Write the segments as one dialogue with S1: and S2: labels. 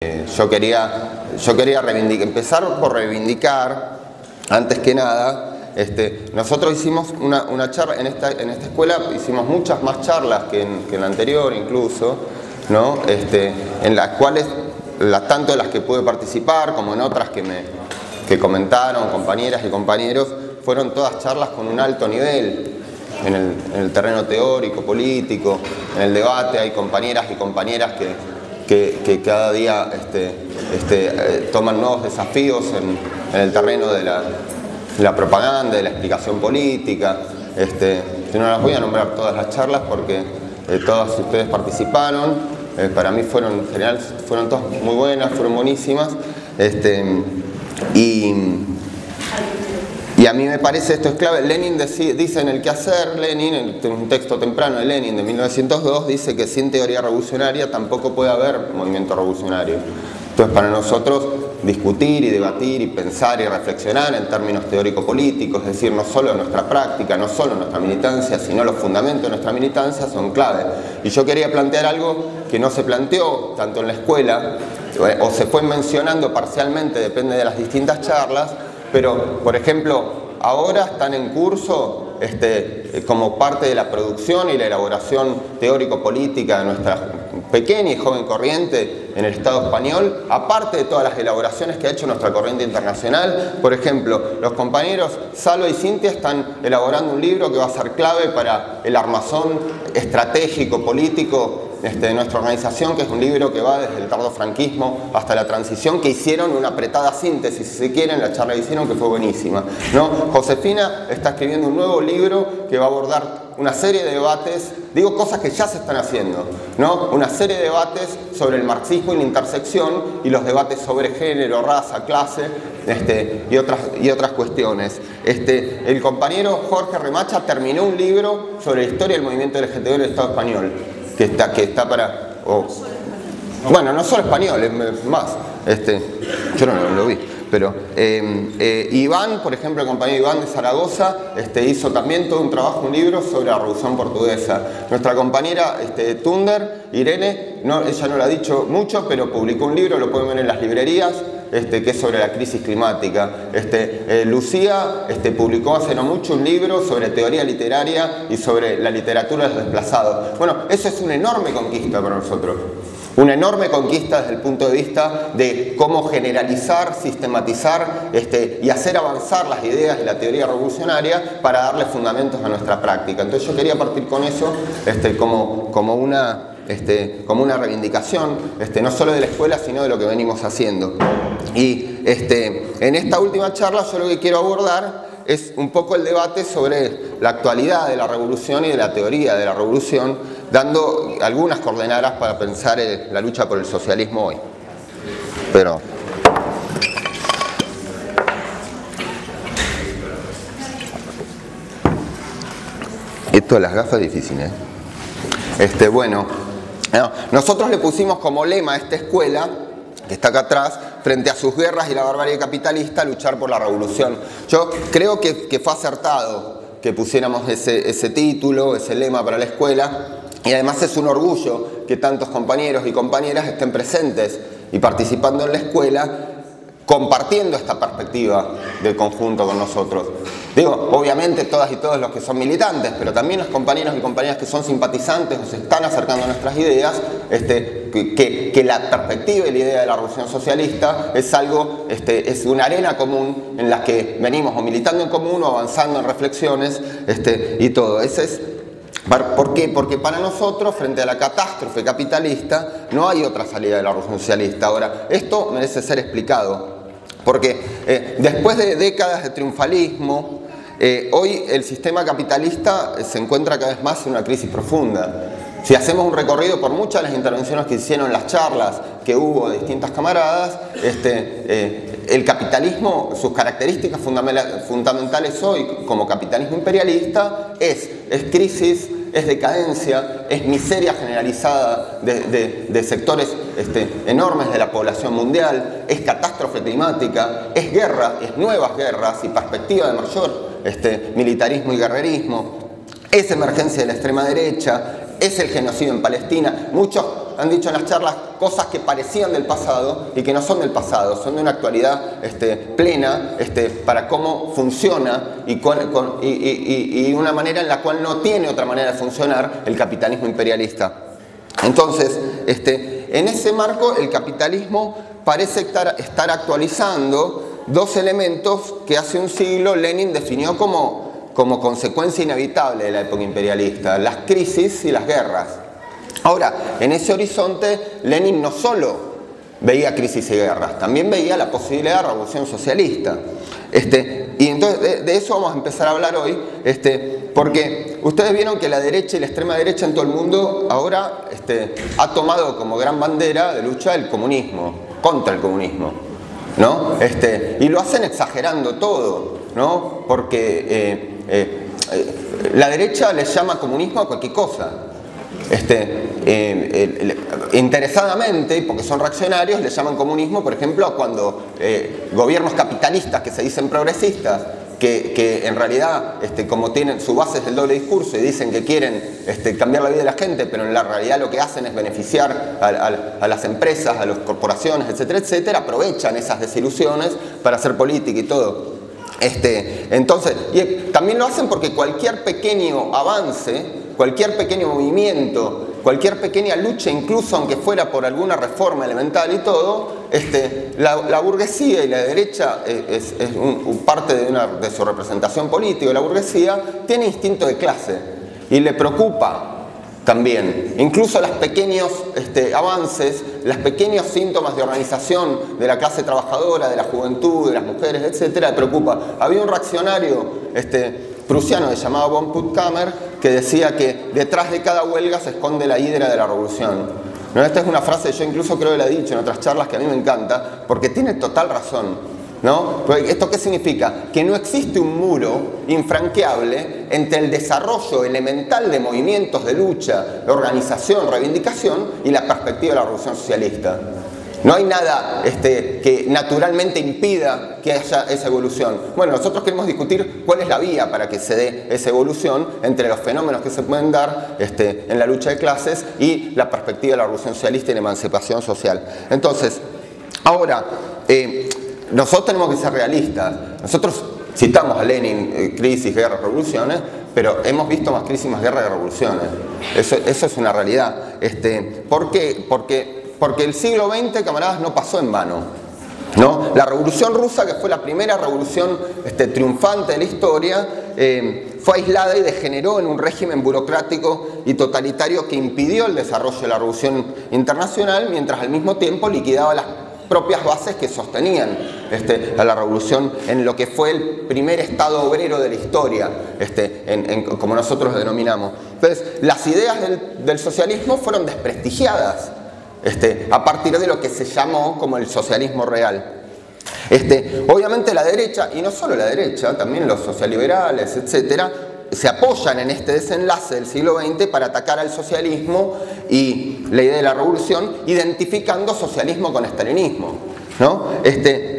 S1: Yo quería empezar por reivindicar, antes que nada, nosotros hicimos una charla, en esta escuela hicimos muchas más charlas que en la anterior incluso, ¿no? En las cuales, tanto en las que pude participar como en otras que comentaron compañeras y compañeros, fueron todas charlas con un alto nivel. En el terreno teórico, político, en el debate hay compañeras y compañeras que cada día toman nuevos desafíos en el terreno de la propaganda, de la explicación política. Yo no las voy a nombrar todas las charlas porque todas ustedes participaron. Para mí en general fueron todas muy buenas, fueron buenísimas. Y a mí me parece esto es clave. Lenin dice en El Quehacer, Lenin, en un texto temprano de Lenin de 1902, dice que sin teoría revolucionaria tampoco puede haber movimiento revolucionario. Entonces, para nosotros discutir y debatir y pensar y reflexionar en términos teórico-políticos, es decir, no solo nuestra práctica, no solo nuestra militancia, sino los fundamentos de nuestra militancia son clave. Y yo quería plantear algo que no se planteó tanto en la escuela, o se fue mencionando parcialmente, depende de las distintas charlas, pero, por ejemplo, ahora están en curso, como parte de la producción y la elaboración teórico-política de nuestra pequeña y joven corriente en el Estado español, aparte de todas las elaboraciones que ha hecho nuestra corriente internacional. Por ejemplo, los compañeros Salva y Cintia están elaborando un libro que va a ser clave para el armazón estratégico, político de nuestra organización, que es un libro que va desde el tardofranquismo hasta la transición, que hicieron una apretada síntesis, si se quiere, en la charla que hicieron, que fue buenísima, ¿no? Josefina está escribiendo un nuevo libro que va a abordar una serie de debates, digo cosas que ya se están haciendo, ¿no? Una serie de debates sobre el marxismo y la intersección y los debates sobre género, raza, clase, y otras cuestiones. El compañero Jorge Remacha terminó un libro sobre la historia del movimiento LGTB en el Estado español, que está para... bueno, no solo español, es más. Yo no lo vi. Pero Iván, por ejemplo, el compañero Iván de Zaragoza, hizo también todo un trabajo, un libro sobre la Revolución Portuguesa. Nuestra compañera Tunder, Irene, ella no lo ha dicho mucho, pero publicó un libro, lo pueden ver en las librerías, que es sobre la crisis climática. Lucía publicó hace no mucho un libro sobre teoría literaria y sobre la literatura de los desplazados. Bueno, eso es una enorme conquista para nosotros. Una enorme conquista desde el punto de vista de cómo generalizar, sistematizar y hacer avanzar las ideas de la teoría revolucionaria para darle fundamentos a nuestra práctica. Entonces yo quería partir con eso como una reivindicación, no solo de la escuela, sino de lo que venimos haciendo. Y en esta última charla yo lo que quiero abordar es un poco el debate sobre la actualidad de la revolución y de la teoría de la revolución, dando algunas coordenadas para pensar la lucha por el socialismo hoy. Pero... esto de las gafas es difícil, ¿eh? Bueno, nosotros le pusimos como lema a esta escuela, que está acá atrás, frente a sus guerras y la barbarie capitalista, luchar por la revolución. Yo creo que fue acertado que pusiéramos ese título, ese lema para la escuela, y además es un orgullo que tantos compañeros y compañeras estén presentes y participando en la escuela, compartiendo esta perspectiva del conjunto con nosotros. Digo, obviamente todas y todos los que son militantes, pero también los compañeros y compañeras que son simpatizantes o se están acercando a nuestras ideas, que la perspectiva y la idea de la revolución socialista es algo, es una arena común en la que venimos o militando en común o avanzando en reflexiones, y todo. Ese es... ¿Por qué? Porque para nosotros, frente a la catástrofe capitalista, no hay otra salida de la revolución socialista. Ahora, esto merece ser explicado. Porque después de décadas de triunfalismo, hoy el sistema capitalista se encuentra cada vez más en una crisis profunda. Si hacemos un recorrido por muchas de las intervenciones que hicieron en las charlas que hubo de distintas camaradas, el capitalismo, sus características fundamentales hoy como capitalismo imperialista es crisis, es decadencia, es miseria generalizada de sectores enormes de la población mundial, es catástrofe climática, es guerra, es nuevas guerras y perspectiva de mayor militarismo y guerrerismo, es emergencia de la extrema derecha, es el genocidio en Palestina. Muchos han dicho en las charlas cosas que parecían del pasado y que no son del pasado, son de una actualidad plena para cómo funciona y una manera en la cual no tiene otra manera de funcionar el capitalismo imperialista. Entonces, en ese marco el capitalismo parece estar actualizando dos elementos que hace un siglo Lenin definió como consecuencia inevitable de la época imperialista: las crisis y las guerras. Ahora, en ese horizonte Lenin no solo veía crisis y guerras, también veía la posibilidad de revolución socialista. Y entonces de eso vamos a empezar a hablar hoy, porque ustedes vieron que la derecha y la extrema derecha en todo el mundo ahora ha tomado como gran bandera de lucha el comunismo, contra el comunismo, ¿no? Y lo hacen exagerando todo, ¿no? Porque la derecha les llama comunismo a cualquier cosa. Interesadamente, porque son reaccionarios, les llaman comunismo, por ejemplo, a cuando gobiernos capitalistas que se dicen progresistas, que en realidad, como tienen su base es el doble discurso y dicen que quieren cambiar la vida de la gente, pero en la realidad lo que hacen es beneficiar a las empresas, a las corporaciones, etcétera, etcétera, aprovechan esas desilusiones para hacer política y todo. Entonces, y también lo hacen porque cualquier pequeño avance, cualquier pequeño movimiento, cualquier pequeña lucha, incluso aunque fuera por alguna reforma elemental y todo, la burguesía y la derecha es parte de su representación política. La burguesía tiene instinto de clase y le preocupa también, incluso los pequeños avances, los pequeños síntomas de organización de la clase trabajadora, de la juventud, de las mujeres, etcétera, le preocupa. Había un reaccionario prusiano llamado von Puttkamer que decía que detrás de cada huelga se esconde la hidra de la revolución. ¿No? Esta es una frase, yo incluso creo que la he dicho en otras charlas, que a mí me encanta, porque tiene total razón, ¿no? ¿Esto qué significa? Que no existe un muro infranqueable entre el desarrollo elemental de movimientos de lucha, de organización, reivindicación y la perspectiva de la revolución socialista. No hay nada que naturalmente impida que haya esa evolución. Bueno, nosotros queremos discutir cuál es la vía para que se dé esa evolución entre los fenómenos que se pueden dar en la lucha de clases y la perspectiva de la revolución socialista y la emancipación social. Entonces, ahora, nosotros tenemos que ser realistas. Nosotros citamos a Lenin, crisis, guerras, revoluciones, pero hemos visto más crisis, más guerras y revoluciones. Eso es una realidad. ¿Por qué? Porque el siglo XX, camaradas, no pasó en vano, ¿no? La Revolución Rusa, que fue la primera revolución triunfante de la historia, fue aislada y degeneró en un régimen burocrático y totalitario que impidió el desarrollo de la revolución internacional, mientras al mismo tiempo liquidaba las propias bases que sostenían a la revolución en lo que fue el primer estado obrero de la historia, como nosotros lo denominamos. Entonces, las ideas del socialismo fueron desprestigiadas a partir de lo que se llamó como el socialismo real. Obviamente la derecha, y no solo la derecha, también los socialliberales, etcétera, se apoyan en este desenlace del siglo XX para atacar al socialismo y la idea de la revolución, identificando socialismo con estalinismo, ¿no?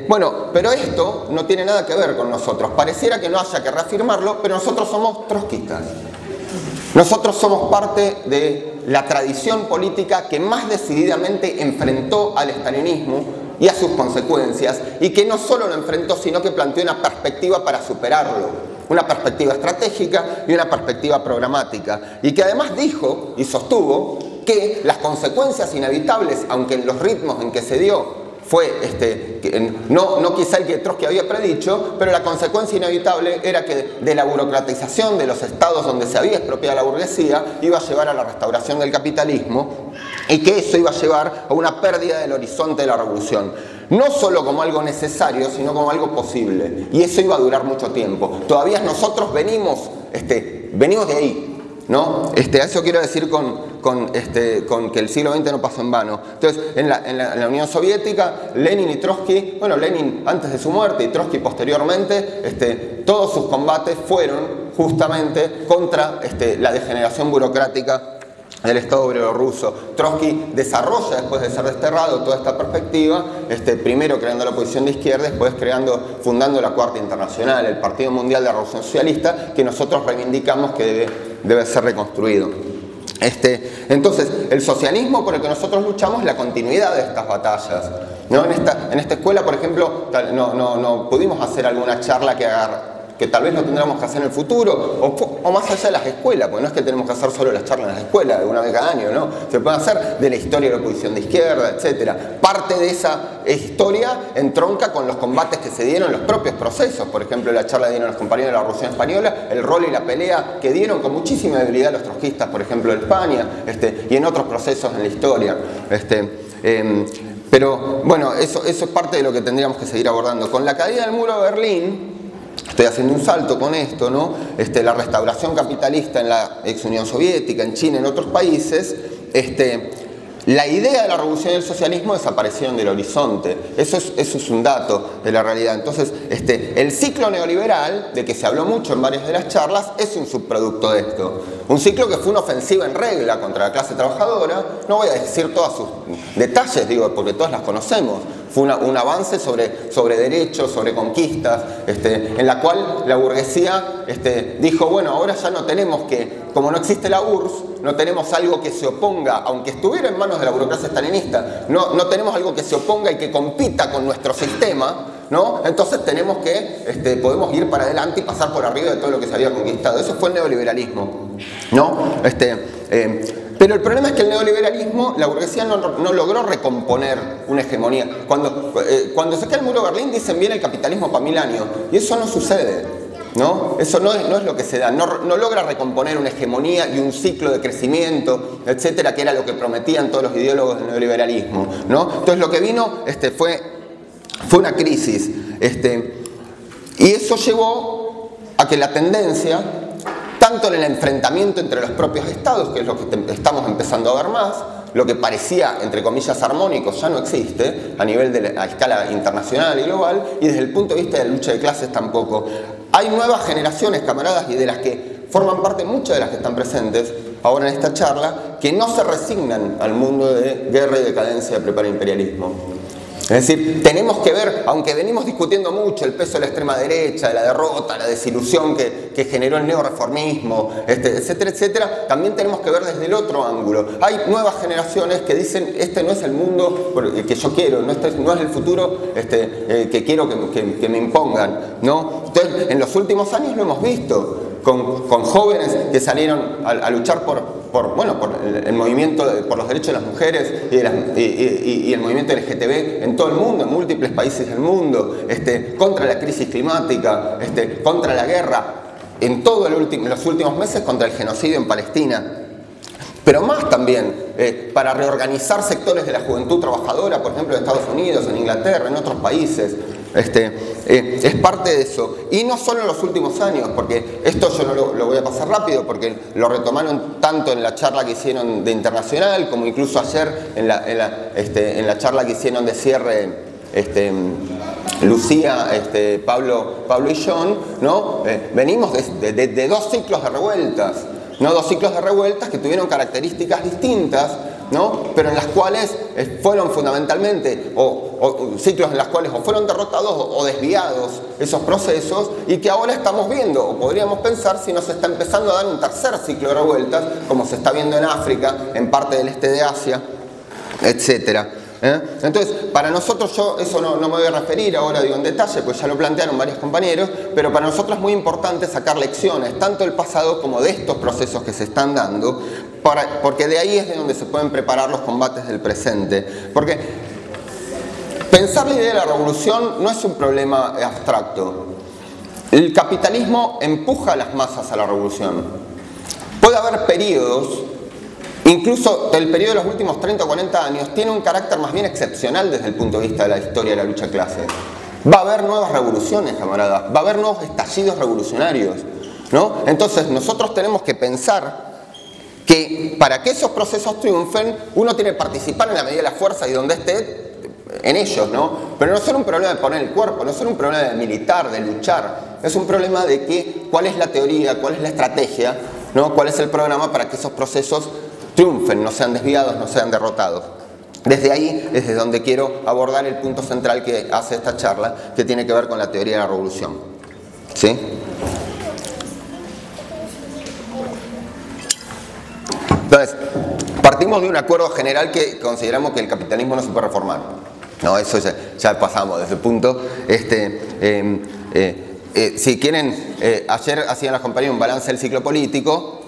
S1: Bueno, pero esto no tiene nada que ver con nosotros. Pareciera que no haya que reafirmarlo, pero nosotros somos trotskistas. Nosotros somos parte de la tradición política que más decididamente enfrentó al estalinismo y a sus consecuencias, y que no solo lo enfrentó, sino que planteó una perspectiva para superarlo. Una perspectiva estratégica y una perspectiva programática, y que además dijo y sostuvo que las consecuencias inevitables, aunque en los ritmos en que se dio fue no quizá el que Trotsky había predicho, pero la consecuencia inevitable era que de la burocratización de los estados donde se había expropiado la burguesía iba a llevar a la restauración del capitalismo, y que eso iba a llevar a una pérdida del horizonte de la revolución. No solo como algo necesario, sino como algo posible. Y eso iba a durar mucho tiempo. Todavía nosotros venimos de ahí, ¿no? A eso quiero decir con que el siglo XX no pasó en vano. Entonces, en la Unión Soviética, Lenin y Trotsky, bueno, Lenin antes de su muerte y Trotsky posteriormente, todos sus combates fueron justamente contra la degeneración burocrática del Estado obrero ruso. Trotsky desarrolla, después de ser desterrado, toda esta perspectiva, primero creando la oposición de izquierda, después fundando la Cuarta Internacional, el Partido Mundial de la Revolución Socialista, que nosotros reivindicamos que debe ser reconstruido. Entonces, el socialismo por el que nosotros luchamos es la continuidad de estas batallas, ¿no? En esta escuela, por ejemplo, no pudimos hacer alguna charla que tal vez lo tendríamos que hacer en el futuro, o más allá de las escuelas, porque no es que tenemos que hacer solo las charlas en las escuelas, una vez cada año, ¿no? Se puede hacer de la historia de la oposición de izquierda, etc. Parte de esa historia entronca con los combates que se dieron en los propios procesos. Por ejemplo, la charla que dieron los compañeros de la Revolución Española, el rol y la pelea que dieron con muchísima debilidad los trotskistas, por ejemplo, en España, y en otros procesos en la historia. Pero bueno, eso es parte de lo que tendríamos que seguir abordando. Con la caída del muro de Berlín, estoy haciendo un salto con esto, ¿no? La restauración capitalista en la ex Unión Soviética, en China, en otros países, la idea de la revolución y el socialismo desaparecieron del horizonte. Eso es un dato de la realidad. Entonces, el ciclo neoliberal, de que se habló mucho en varias de las charlas, es un subproducto de esto. Un ciclo que fue una ofensiva en regla contra la clase trabajadora. No voy a decir todos sus detalles, digo, porque todas las conocemos. Fue un avance sobre derechos, sobre conquistas, en la cual la burguesía dijo, bueno, ahora ya no tenemos que, como no existe la URSS, no tenemos algo que se oponga, aunque estuviera en manos de la burocracia stalinista, no tenemos algo que se oponga y que compita con nuestro sistema, ¿no? Entonces tenemos que, podemos ir para adelante y pasar por arriba de todo lo que se había conquistado. Eso fue el neoliberalismo, ¿no? Pero el problema es que el neoliberalismo, la burguesía no logró recomponer una hegemonía. Cuando se cae el muro de Berlín dicen viene el capitalismo para 1000 años, y eso no sucede, ¿no? Eso no es lo que se da, no logra recomponer una hegemonía y un ciclo de crecimiento, etcétera, que era lo que prometían todos los ideólogos del neoliberalismo, ¿no? Entonces lo que vino fue una crisis, y eso llevó a que la tendencia, tanto en el enfrentamiento entre los propios estados, que es lo que estamos empezando a ver más, lo que parecía, entre comillas, armónico, ya no existe a nivel de a escala internacional y global, y desde el punto de vista de la lucha de clases tampoco. Hay nuevas generaciones, camaradas, y de las que forman parte muchas de las que están presentes ahora en esta charla, que no se resignan al mundo de guerra y decadencia de preiperialismo. Es decir, tenemos que ver, aunque venimos discutiendo mucho el peso de la extrema derecha, de la derrota, la desilusión que generó el neoreformismo, etcétera, etcétera, también tenemos que ver desde el otro ángulo. Hay nuevas generaciones que dicen, este no es el mundo que yo quiero, no es el futuro que quiero que me impongan, ¿no? Entonces, en los últimos años lo hemos visto, con jóvenes que salieron a luchar por el movimiento, por los derechos de las mujeres y el movimiento LGTB en todo el mundo, en múltiples países del mundo, contra la crisis climática, contra la guerra, en los últimos meses contra el genocidio en Palestina. Pero más también, para reorganizar sectores de la juventud trabajadora, por ejemplo en Estados Unidos, en Inglaterra, en otros países. Es parte de eso. Y no solo en los últimos años, porque esto yo no lo voy a pasar rápido, porque lo retomaron tanto en la charla que hicieron de Internacional, como incluso ayer en la charla que hicieron de cierre Lucía, Pablo y John, ¿no? Venimos de dos ciclos de revueltas, ¿no? Dos ciclos de revueltas que tuvieron características distintas, ¿no? Pero en las cuales fueron fundamentalmente, o ciclos en los cuales o fueron derrotados o desviados esos procesos, y que ahora estamos viendo, o podríamos pensar si nos está empezando a dar un tercer ciclo de revueltas, como se está viendo en África, en parte del este de Asia, etcétera. Entonces, para nosotros, yo eso no me voy a referir ahora, digo, en detalle, pues ya lo plantearon varios compañeros, pero para nosotros es muy importante sacar lecciones, tanto del pasado como de estos procesos que se están dando, porque de ahí es de donde se pueden preparar los combates del presente. Porque pensar la idea de la revolución no es un problema abstracto. El capitalismo empuja a las masas a la revolución. Puede haber periodos, incluso el periodo de los últimos 30 o 40 años, tiene un carácter más bien excepcional desde el punto de vista de la historia de la lucha de clases. Va a haber nuevas revoluciones, camaradas, va a haber nuevos estallidos revolucionarios, ¿no? Entonces nosotros tenemos que pensar que para que esos procesos triunfen, uno tiene que participar en la medida de la fuerza y donde esté en ellos, ¿no? Pero no es solo un problema de poner el cuerpo, no es solo un problema de militar, de luchar, es un problema de cuál es la teoría, cuál es la estrategia, ¿no? Cuál es el programa para que esos procesos triunfen, no sean desviados, no sean derrotados. Desde ahí es desde donde quiero abordar el punto central que hace esta charla, que tiene que ver con la teoría de la revolución. ¿Sí? Entonces, partimos de un acuerdo general que consideramos que el capitalismo no se puede reformar. No, eso ya pasamos de ese punto. Si quieren, ayer hacían las compañías un balance del ciclo político.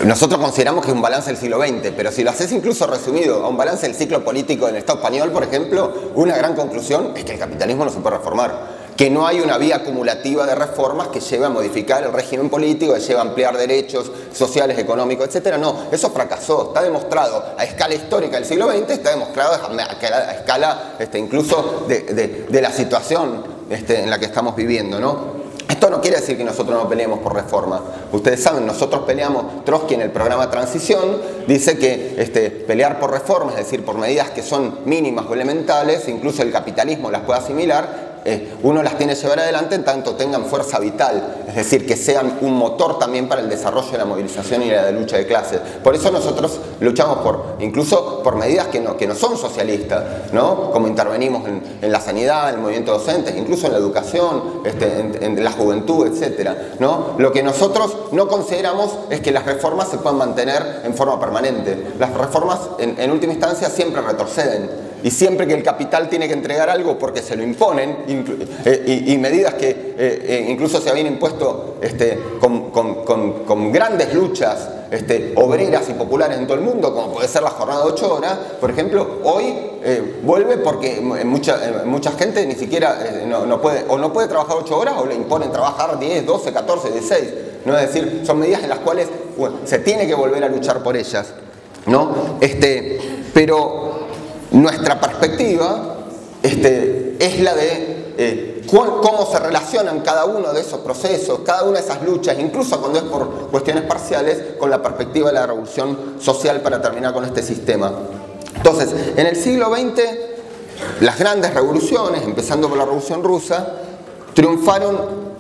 S1: Nosotros consideramos que es un balance del siglo XX, pero si lo haces incluso resumido a un balance del ciclo político en el Estado español, por ejemplo, una gran conclusión es que el capitalismo no se puede reformar. Que no hay una vía acumulativa de reformas que lleve a modificar el régimen político, que lleve a ampliar derechos sociales, económicos, etc. No, eso fracasó, está demostrado a escala histórica del siglo XX, está demostrado a escala incluso de la situación en la que estamos viviendo, ¿no? Esto no quiere decir que nosotros no peleemos por reforma. Ustedes saben, nosotros peleamos, Trotsky en el programa Transición dice que pelear por reformas, es decir, por medidas que son mínimas o elementales, incluso el capitalismo las puede asimilar, uno las tiene que llevar adelante en tanto tengan fuerza vital, es decir, que sean un motor también para el desarrollo de la movilización y la lucha de clases. Por eso nosotros luchamos incluso por medidas que no son socialistas, ¿no? Como intervenimos en la sanidad, en el movimiento docente, incluso en la educación, en la juventud, etc., ¿no? Lo que nosotros no consideramos es que las reformas se puedan mantener en forma permanente. Las reformas, en última instancia, siempre retroceden. Y siempre que el capital tiene que entregar algo porque se lo imponen, y medidas que incluso se habían impuesto con grandes luchas obreras y populares en todo el mundo, como puede ser la jornada de 8 horas, por ejemplo, hoy vuelve porque mucha gente ni siquiera no puede trabajar 8 horas o le imponen trabajar 10, 12, 14, 16. ¿No? Es decir, son medidas en las cuales se tiene que volver a luchar por ellas, ¿no? Pero nuestra perspectiva es la de cómo se relacionan cada uno de esos procesos, cada una de esas luchas, incluso cuando es por cuestiones parciales, con la perspectiva de la revolución social para terminar con este sistema. Entonces, en el siglo XX, las grandes revoluciones, empezando por la Revolución Rusa, triunfaron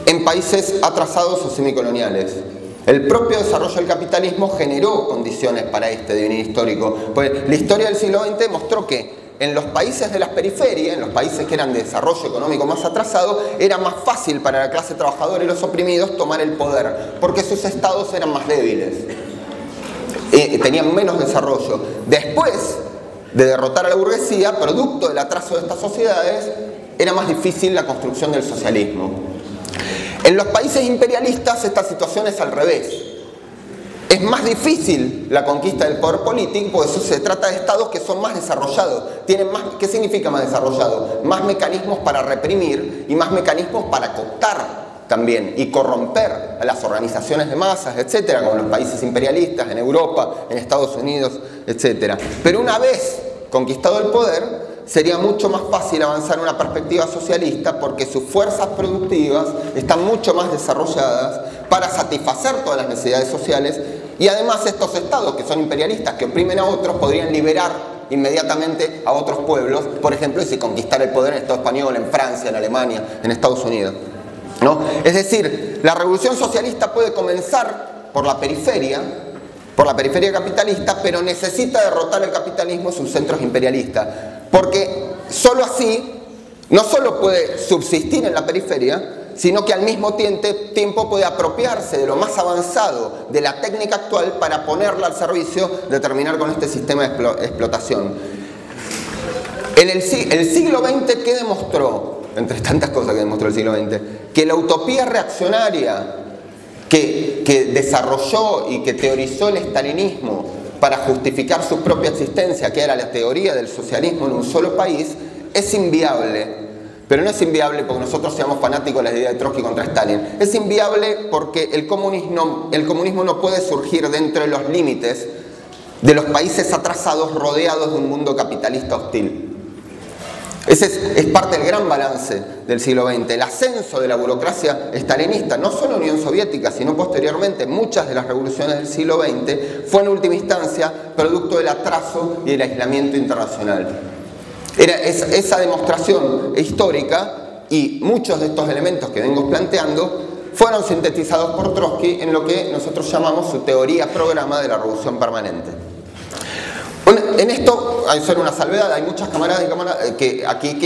S1: en países atrasados o semicoloniales. El propio desarrollo del capitalismo generó condiciones para devenir histórico. Pues la historia del siglo XX mostró que en los países de las periferias, en los países que eran de desarrollo económico más atrasado, era más fácil para la clase trabajadora y los oprimidos tomar el poder, porque sus estados eran más débiles, tenían menos desarrollo. Después de derrotar a la burguesía, producto del atraso de estas sociedades, era más difícil la construcción del socialismo. En los países imperialistas esta situación es al revés. Es más difícil la conquista del poder político, porque eso se trata de estados que son más desarrollados. Tienen más, ¿qué significa más desarrollado? Más mecanismos para reprimir y más mecanismos para cooptar también y corromper a las organizaciones de masas, etcétera, como en los países imperialistas, en Europa, en Estados Unidos, etcétera. Pero una vez conquistado el poder, sería mucho más fácil avanzar en una perspectiva socialista porque sus fuerzas productivas están mucho más desarrolladas para satisfacer todas las necesidades sociales, y además estos estados que son imperialistas, que oprimen a otros, podrían liberar inmediatamente a otros pueblos, por ejemplo, si conquistar el poder en el Estado español, en Francia, en Alemania, en Estados Unidos, ¿no? Es decir, la revolución socialista puede comenzar por la periferia capitalista, pero necesita derrotar el capitalismo en sus centros imperialistas, porque solo así no solo puede subsistir en la periferia, sino que al mismo tiempo puede apropiarse de lo más avanzado de la técnica actual para ponerla al servicio de terminar con este sistema de explotación. El siglo XX, ¿qué demostró? Entre tantas cosas que demostró el siglo XX, que la utopía reaccionaria que desarrolló y que teorizó el estalinismo para justificar su propia existencia, que era la teoría del socialismo en un solo país, es inviable. Pero no es inviable porque nosotros seamos fanáticos de la idea de Trotsky contra Stalin. Es inviable porque el comunismo no puede surgir dentro de los límites de los países atrasados rodeados de un mundo capitalista hostil. Ese es parte del gran balance del siglo XX. El ascenso de la burocracia estalinista, no solo en la Unión Soviética, sino posteriormente muchas de las revoluciones del siglo XX, fue en última instancia producto del atraso y del aislamiento internacional. Era esa demostración histórica, y muchos de estos elementos que vengo planteando fueron sintetizados por Trotsky en lo que nosotros llamamos su teoría programa de la revolución permanente. En esto hay solo una salvedad, hay muchas camaradas que aquí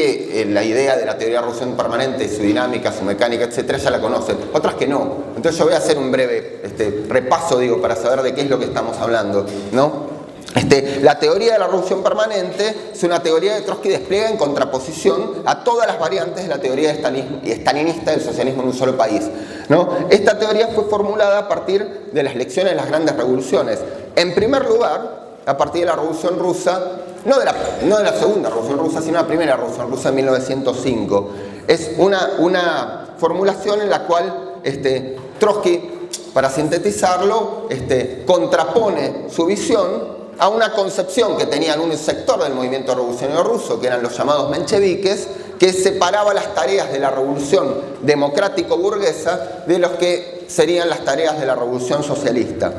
S1: la idea de la teoría de revolución permanente, su dinámica, su mecánica, etcétera, ya la conocen, otras que no. Entonces yo voy a hacer un breve repaso, para saber de qué es lo que estamos hablando, ¿no? La teoría de la revolución permanente es una teoría que Trotsky despliega en contraposición a todas las variantes de la teoría estalinista del socialismo en un solo país, ¿no? Esta teoría fue formulada a partir de las lecciones de las grandes revoluciones. En primer lugar, a partir de la Revolución Rusa, no de la segunda Revolución Rusa, sino la primera Revolución Rusa de 1905. Es una formulación en la cual Trotsky, para sintetizarlo, contrapone su visión a una concepción que tenían un sector del movimiento revolucionario ruso, que eran los llamados mencheviques, que separaba las tareas de la revolución democrático-burguesa de los que serían las tareas de la revolución socialista.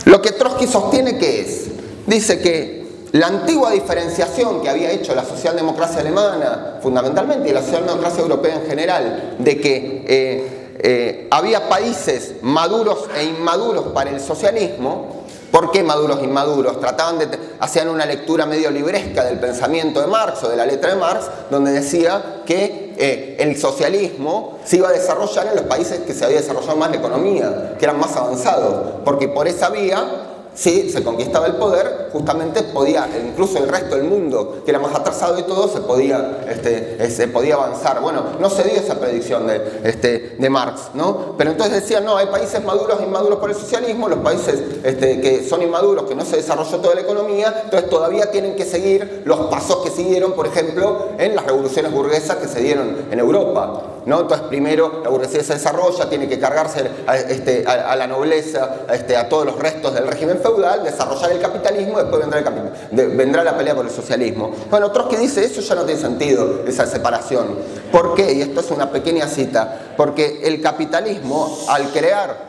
S1: Lo que Trotsky sostiene que es, dice que la antigua diferenciación que había hecho la socialdemocracia alemana, fundamentalmente, y la socialdemocracia europea en general, de que había países maduros e inmaduros para el socialismo. ¿Por qué maduros e inmaduros? Hacían una lectura medio libresca del pensamiento de Marx o de la letra de Marx, donde decía que el socialismo se iba a desarrollar en los países que se había desarrollado más la economía, que eran más avanzados, porque por esa vía, si se conquistaba el poder, justamente podía, incluso el resto del mundo, que era más atrasado y todo, se podía avanzar. Bueno, no se dio esa predicción de Marx, ¿no? Pero entonces decían, no, hay países maduros e inmaduros por el socialismo, los países que son inmaduros, que no se desarrolló toda la economía, entonces todavía tienen que seguir los pasos que siguieron, por ejemplo, en las revoluciones burguesas que se dieron en Europa, ¿no? Entonces primero la burguesía se desarrolla, tiene que cargarse a la nobleza, a todos los restos del régimen feudal, desarrollar el capitalismo, después vendrá la pelea por el socialismo. Bueno, Trotsky dice, eso ya no tiene sentido, esa separación. ¿Por qué? Y esto es una pequeña cita. Porque el capitalismo, al crear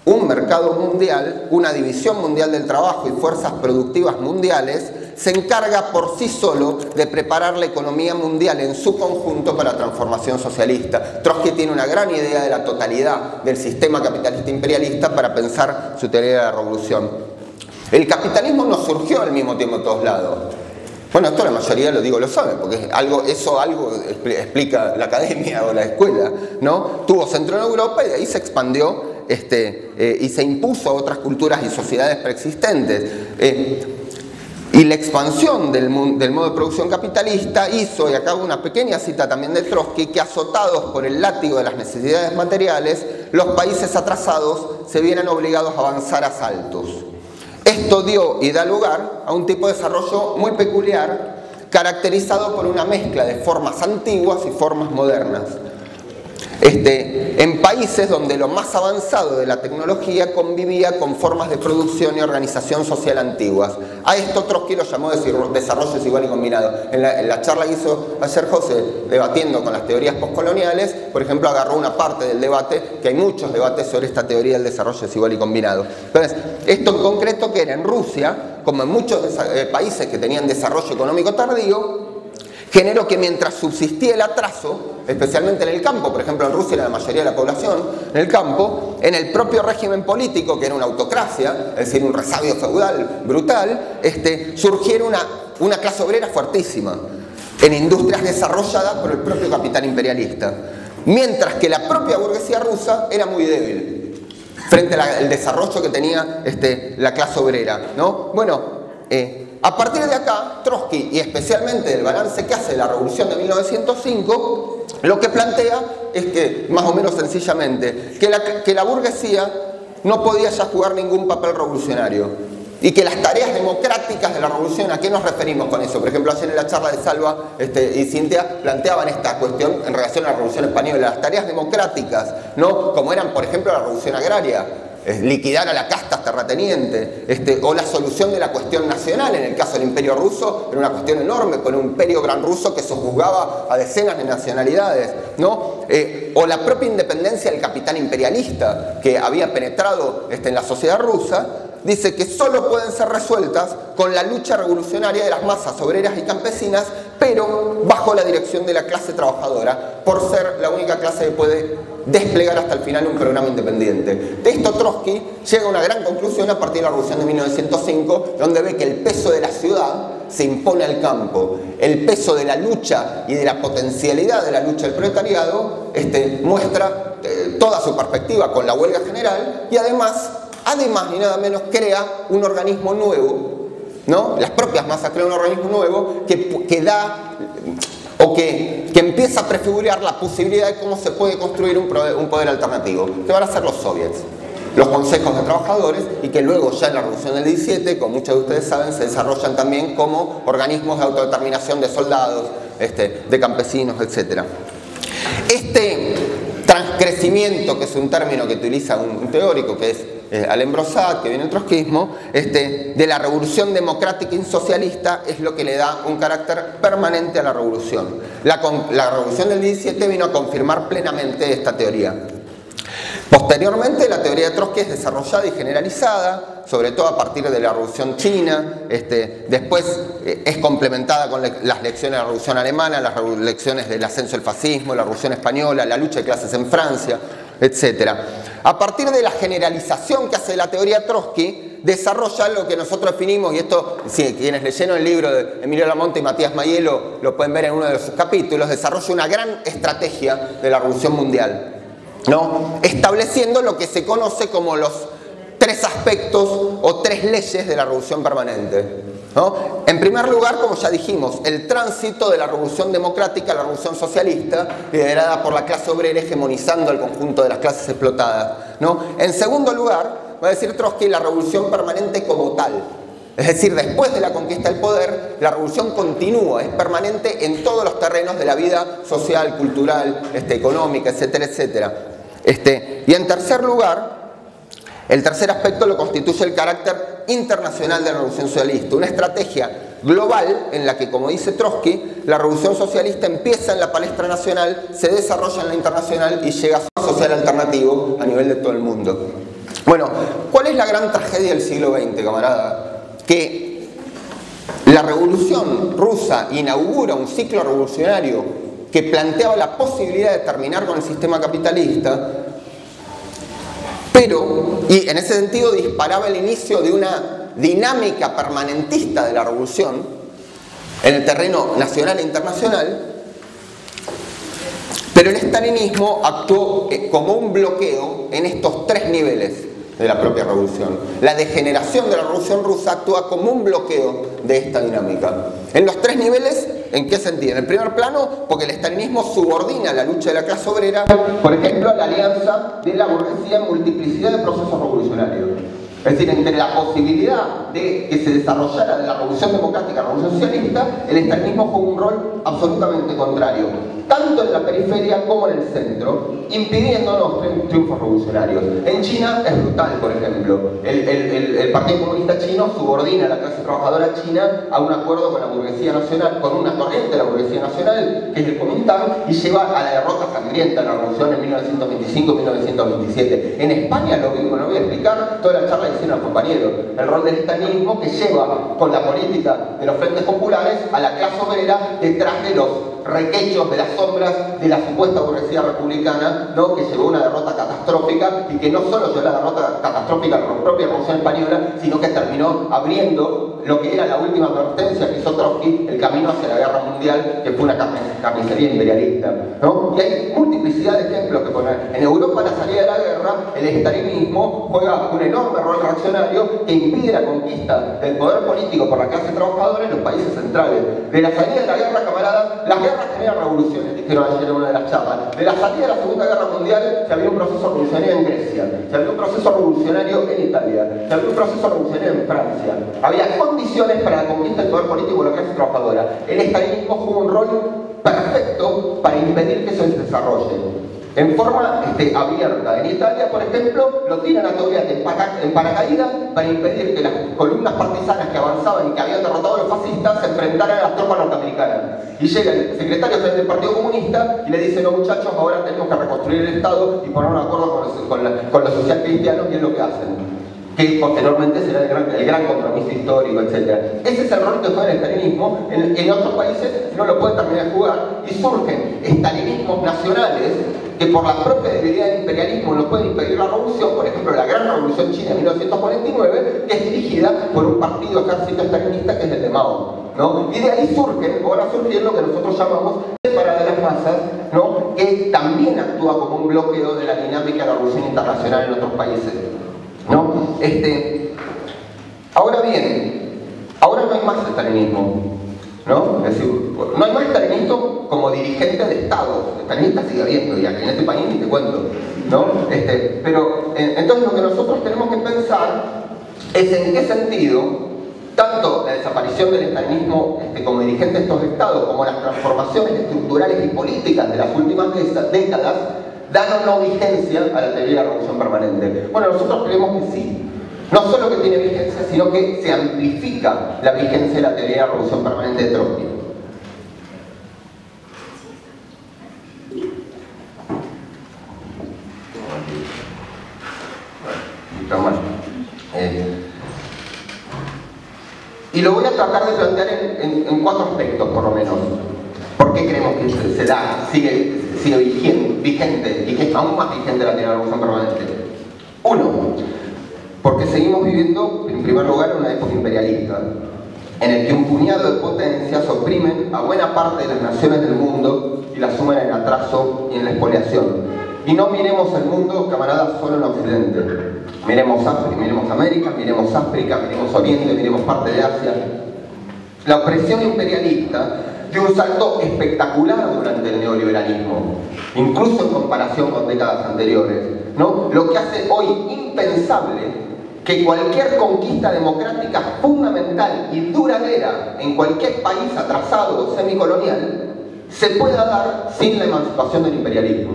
S1: un mercado mundial, una división mundial del trabajo y fuerzas productivas mundiales, se encarga por sí solo de preparar la economía mundial en su conjunto para la transformación socialista. Trotsky tiene una gran idea de la totalidad del sistema capitalista imperialista para pensar su teoría de la revolución. El capitalismo no surgió al mismo tiempo en todos lados. Bueno, esto la mayoría lo saben, porque algo explica la academia o la escuela, ¿no? Tuvo centro en Europa y de ahí se expandió y se impuso a otras culturas y sociedades preexistentes. Y la expansión del modo de producción capitalista hizo, y acá hago una pequeña cita también de Trotsky, que azotados por el látigo de las necesidades materiales, los países atrasados se vieran obligados a avanzar a saltos. Esto dio y da lugar a un tipo de desarrollo muy peculiar, caracterizado por una mezcla de formas antiguas y formas modernas. En países donde lo más avanzado de la tecnología convivía con formas de producción y organización social antiguas. A esto Trotsky lo llamó desarrollo desigual y combinado. En la charla que hizo ayer José, debatiendo con las teorías postcoloniales, por ejemplo, agarró una parte del debate, que hay muchos debates sobre esta teoría del desarrollo desigual y combinado. Entonces, esto en concreto, que era en Rusia, como en muchos países que tenían desarrollo económico tardío, generó que mientras subsistía el atraso, especialmente en el campo, por ejemplo en Rusia era la mayoría de la población en el campo, en el propio régimen político, que era una autocracia, es decir, un resabio feudal brutal, surgiera una clase obrera fuertísima, en industrias desarrolladas por el propio capital imperialista, mientras que la propia burguesía rusa era muy débil frente al desarrollo que tenía la clase obrera, ¿no? Bueno, a partir de acá, Trotsky, y especialmente del balance que hace la revolución de 1905, lo que plantea es que, más o menos sencillamente, que la burguesía no podía ya jugar ningún papel revolucionario y que las tareas democráticas de la revolución, ¿a qué nos referimos con eso? Por ejemplo, ayer en la charla de Salva y Cintia planteaban esta cuestión en relación a la Revolución Española, las tareas democráticas, ¿no? Como eran, por ejemplo, la Revolución Agraria, liquidar a la casta terrateniente, o la solución de la cuestión nacional. En el caso del Imperio Ruso era una cuestión enorme, con un imperio gran ruso que sojuzgaba a decenas de nacionalidades, ¿no? O la propia independencia del capital imperialista que había penetrado en la sociedad rusa, dice que solo pueden ser resueltas con la lucha revolucionaria de las masas obreras y campesinas, pero bajo la dirección de la clase trabajadora, por ser la única clase que puede desplegar hasta el final un programa independiente. De esto Trotsky llega a una gran conclusión a partir de la Revolución de 1905, donde ve que el peso de la ciudad se impone al campo. El peso de la lucha y de la potencialidad de la lucha del proletariado muestra toda su perspectiva con la huelga general y además y nada menos crea un organismo nuevo, ¿no? Las propias masas crean un organismo nuevo que da o que empieza a prefigurar la posibilidad de cómo se puede construir un poder alternativo, que van a ser los soviets, los consejos de trabajadores, y que luego ya en la Revolución del 17, como muchos de ustedes saben, se desarrollan también como organismos de autodeterminación de soldados, de campesinos, etc. Este transcrecimiento, que es un término que utiliza un teórico que es Alain Brossat, que viene del trotskismo, de la revolución democrática y socialista, es lo que le da un carácter permanente a la revolución. La revolución del 17 vino a confirmar plenamente esta teoría. Posteriormente, la teoría de Trotsky es desarrollada y generalizada, sobre todo a partir de la Revolución China. Después es complementada con las lecciones de la Revolución Alemana, las lecciones del ascenso del fascismo, la Revolución Española, la lucha de clases en Francia, etc. A partir de la generalización que hace la teoría de Trotsky, desarrolla lo que nosotros definimos, y esto, si quienes leyeron el libro de Emilio Lamonte y Matías Mayelo lo pueden ver en uno de sus capítulos, desarrolla una gran estrategia de la Revolución Mundial, ¿no? Estableciendo lo que se conoce como los 3 aspectos o 3 leyes de la revolución permanente, ¿no? En primer lugar, como ya dijimos, el tránsito de la revolución democrática a la revolución socialista, liderada por la clase obrera hegemonizando al conjunto de las clases explotadas, ¿no? En segundo lugar, va a decir Trotsky, la revolución permanente como tal. Es decir, después de la conquista del poder, la revolución continúa, es permanente en todos los terrenos de la vida social, cultural, económica, etcétera, etcétera. Y en tercer lugar, el tercer aspecto lo constituye el carácter internacional de la revolución socialista, una estrategia global en la que, como dice Trotsky, la revolución socialista empieza en la palestra nacional, se desarrolla en la internacional y llega a ser social alternativo a nivel de todo el mundo. Bueno, ¿cuál es la gran tragedia del siglo XX, camarada? Que la revolución rusa inaugura un ciclo revolucionario que planteaba la posibilidad de terminar con el sistema capitalista, y en ese sentido disparaba el inicio de una dinámica permanentista de la revolución en el terreno nacional e internacional, pero el estalinismo actuó como un bloqueo en estos 3 niveles de la propia revolución. La degeneración de la revolución rusa actúa como un bloqueo de esta dinámica. En los 3 niveles, ¿en qué sentido? En el primer plano, porque el estalinismo subordina la lucha de la clase obrera, por ejemplo, a la alianza de la burguesía en multiplicidad de procesos revolucionarios. Es decir, entre la posibilidad de que se desarrollara la revolución democrática y la revolución socialista, el estalinismo jugó un rol absolutamente contrario, tanto en la periferia como en el centro, impidiendo los triunfos revolucionarios. En China es brutal, por ejemplo. El Partido Comunista Chino subordina a la clase trabajadora china a un acuerdo con la burguesía nacional, con una corriente de la burguesía nacional, que es el Kuomintang, y lleva a la derrota sangrienta de la revolución en 1925-1927. En España lo mismo, no voy a explicar, toda la charla hicieron los compañeros, el rol del estalinismo que lleva con la política de los frentes populares a la clase obrera detrás de los requechos, de las sombras de la supuesta burguesía republicana, ¿no? Que llevó una derrota catastrófica, y que no solo llevó la derrota catastrófica con la propia Revolución Española, sino que terminó abriendo lo que era la última advertencia que hizo Trotsky, el camino hacia la guerra mundial, que fue una carnicería imperialista, ¿no? Y hay multiplicidad de ejemplos que poner. En Europa, a la salida de la guerra, el estalinismo juega un enorme rol reaccionario que impide la conquista del poder político por la clase trabajadora en los países centrales. De la salida de la guerra, camaradas, las guerras generan revoluciones, dijeron ayer en una de las charlas. De la salida de la Segunda Guerra Mundial se abrió un proceso revolucionario en Grecia, se abrió un proceso revolucionario en Italia, se abrió un proceso revolucionario en Francia. Había condiciones para la conquista del poder político de la clase trabajadora. El estalinismo jugó un rol perfecto para impedir que eso se desarrolle en forma abierta. En Italia, por ejemplo, lo tiran a Togliatti en paracaídas para impedir que las columnas partisanas que avanzaban y que habían derrotado a los fascistas se enfrentaran a las tropas norteamericanas. Y llega el secretario general del Partido Comunista y le dice: no, muchachos, ahora tenemos que reconstruir el Estado y poner un acuerdo con los social cristianos, y es lo que hacen. que posteriormente será el gran compromiso histórico, etc. Ese es el rol que juega el estalinismo. En otros países no lo puede terminar de jugar y surgen estalinismos nacionales que por la propia debilidad del imperialismo no pueden impedir la revolución. Por ejemplo, la gran revolución china de 1949, que es dirigida por un partido ejército estalinista que es el de Mao, ¿no? Y de ahí van a surgir lo que nosotros llamamos separada de las masas, ¿no? Que también actúa como un bloqueo de la dinámica de la revolución internacional en otros países, ¿no? Ahora bien, ahora no hay más estalinismo, ¿no? Es decir, no hay más estalinismo como dirigente de Estado. Estalinista sigue habiendo, y aquí en este país ni te cuento, ¿no? Pero entonces lo que nosotros tenemos que pensar es en qué sentido tanto la desaparición del estalinismo como dirigente de estos estados, como las transformaciones estructurales y políticas de las últimas décadas, dan o no vigencia a la teoría de la revolución permanente. Bueno, nosotros creemos que sí. No solo que tiene vigencia, sino que se amplifica la vigencia de la teoría de la revolución permanente de Trotsky. Y lo voy a tratar de plantear en 4 aspectos, por lo menos. ¿Por qué creemos que sigue vigente y que es aún más vigente la teoría de la revolución permanente? 1. Porque seguimos viviendo, en primer lugar, una época imperialista, en el que un puñado de potencias oprimen a buena parte de las naciones del mundo y las sumen en el atraso y en la expoliación. Y no miremos el mundo, camaradas, solo en Occidente. Miremos África, miremos América, miremos África, miremos Oriente, miremos parte de Asia. La opresión imperialista dio un salto espectacular durante el neoliberalismo, incluso en comparación con décadas anteriores, ¿no? Lo que hace hoy impensable que cualquier conquista democrática fundamental y duradera en cualquier país atrasado o semicolonial se pueda dar sin la emancipación del imperialismo.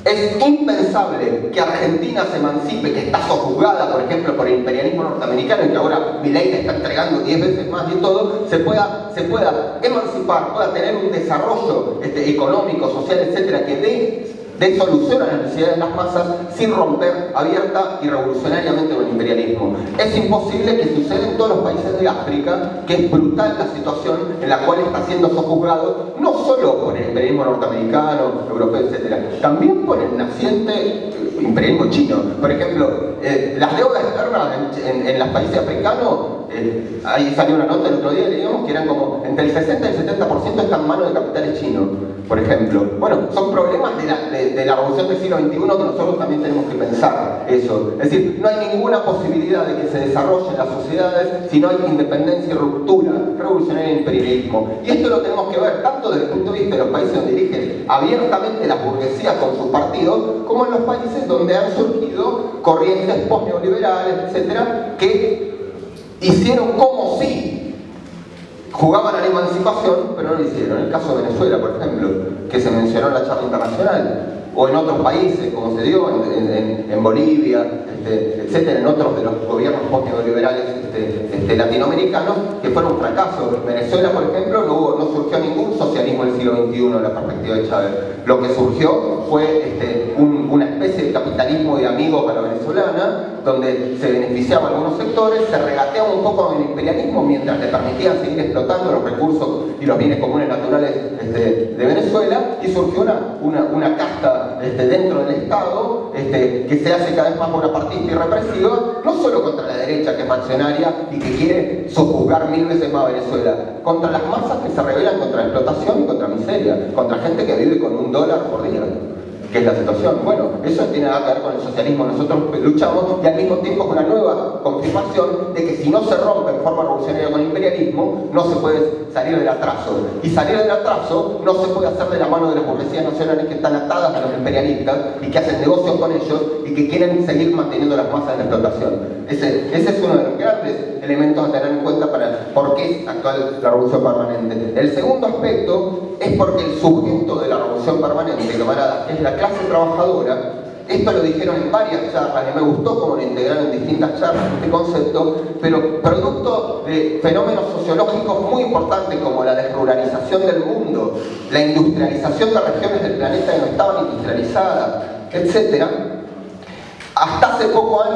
S1: Es impensable que Argentina se emancipe, que está sojuzgada, por ejemplo, por el imperialismo norteamericano y que ahora Milei le está entregando 10 veces más y todo, se pueda emancipar, pueda tener un desarrollo económico, social, etcétera, que dé solución a las necesidades de las masas sin romper abierta y revolucionariamente con el imperialismo. Es imposible que suceda en todos los países de África, que es brutal la situación en la cual está siendo sojuzgado, no solo por el imperialismo norteamericano, europeo, etcétera, también por el naciente imperialismo chino. Por ejemplo, las deudas externas en los países africanos, ahí salió una nota el otro día, digamos, que eran como entre el 60 y el 70% están en manos de capitales chinos, por ejemplo. Bueno, son problemas de la revolución del siglo XXI que nosotros también tenemos que pensar eso. Es decir, no hay ninguna posibilidad de que se desarrollen las sociedades si no hay independencia y ruptura revolucionaria del imperialismo. Y esto lo tenemos que ver tanto desde el punto de vista de los países donde dirigen abiertamente las burguesías con sus partidos, como en los países donde han surgido corrientes post-neoliberales, etcétera, que hicieron como si jugaban a la emancipación, pero no lo hicieron. En el caso de Venezuela, por ejemplo, que se mencionó en la charla internacional, o en otros países, como se dio en Bolivia, etcétera, en otros de los gobiernos post-neoliberales latinoamericanos, que fueron un fracaso. En Venezuela, por ejemplo, no surgió ningún socialismo del siglo XXI en la perspectiva de Chávez. Lo que surgió fue una especie de capitalismo de amigos para la venezolana, donde se beneficiaban algunos sectores, se regateaba un poco con el imperialismo mientras le permitían seguir explotando los recursos y los bienes comunes naturales de Venezuela, y surgió una casta dentro del Estado que se hace cada vez más bonapartista y represiva, no solo contra la derecha, que es reaccionaria y que quiere sojuzgar 1000 veces más a Venezuela, contra las masas que se rebelan contra la explotación y contra la miseria, contra gente que vive con $1 por día, que es la situación. Bueno, eso tiene nada que ver con el socialismo. Nosotros luchamos, y al mismo tiempo es una nueva confirmación de que si no se rompe en forma revolucionaria con el imperialismo, no se puede salir del atraso. Y salir del atraso no se puede hacer de la mano de las burguesías nacionales que están atadas a los imperialistas y que hacen negocios con ellos y que quieren seguir manteniendo las masas en la explotación. Ese es uno de los grandes elementos a tener en cuenta para por qué es actual la revolución permanente. El segundo aspecto es porque el sujeto de la revolución permanente, camaradas, es la clase trabajadora. Esto lo dijeron en varias charlas y me gustó cómo lo integraron en distintas charlas este concepto, pero producto de fenómenos sociológicos muy importantes como la desruralización del mundo, la industrialización de regiones del planeta que no estaban industrializadas, etc., hasta hace pocos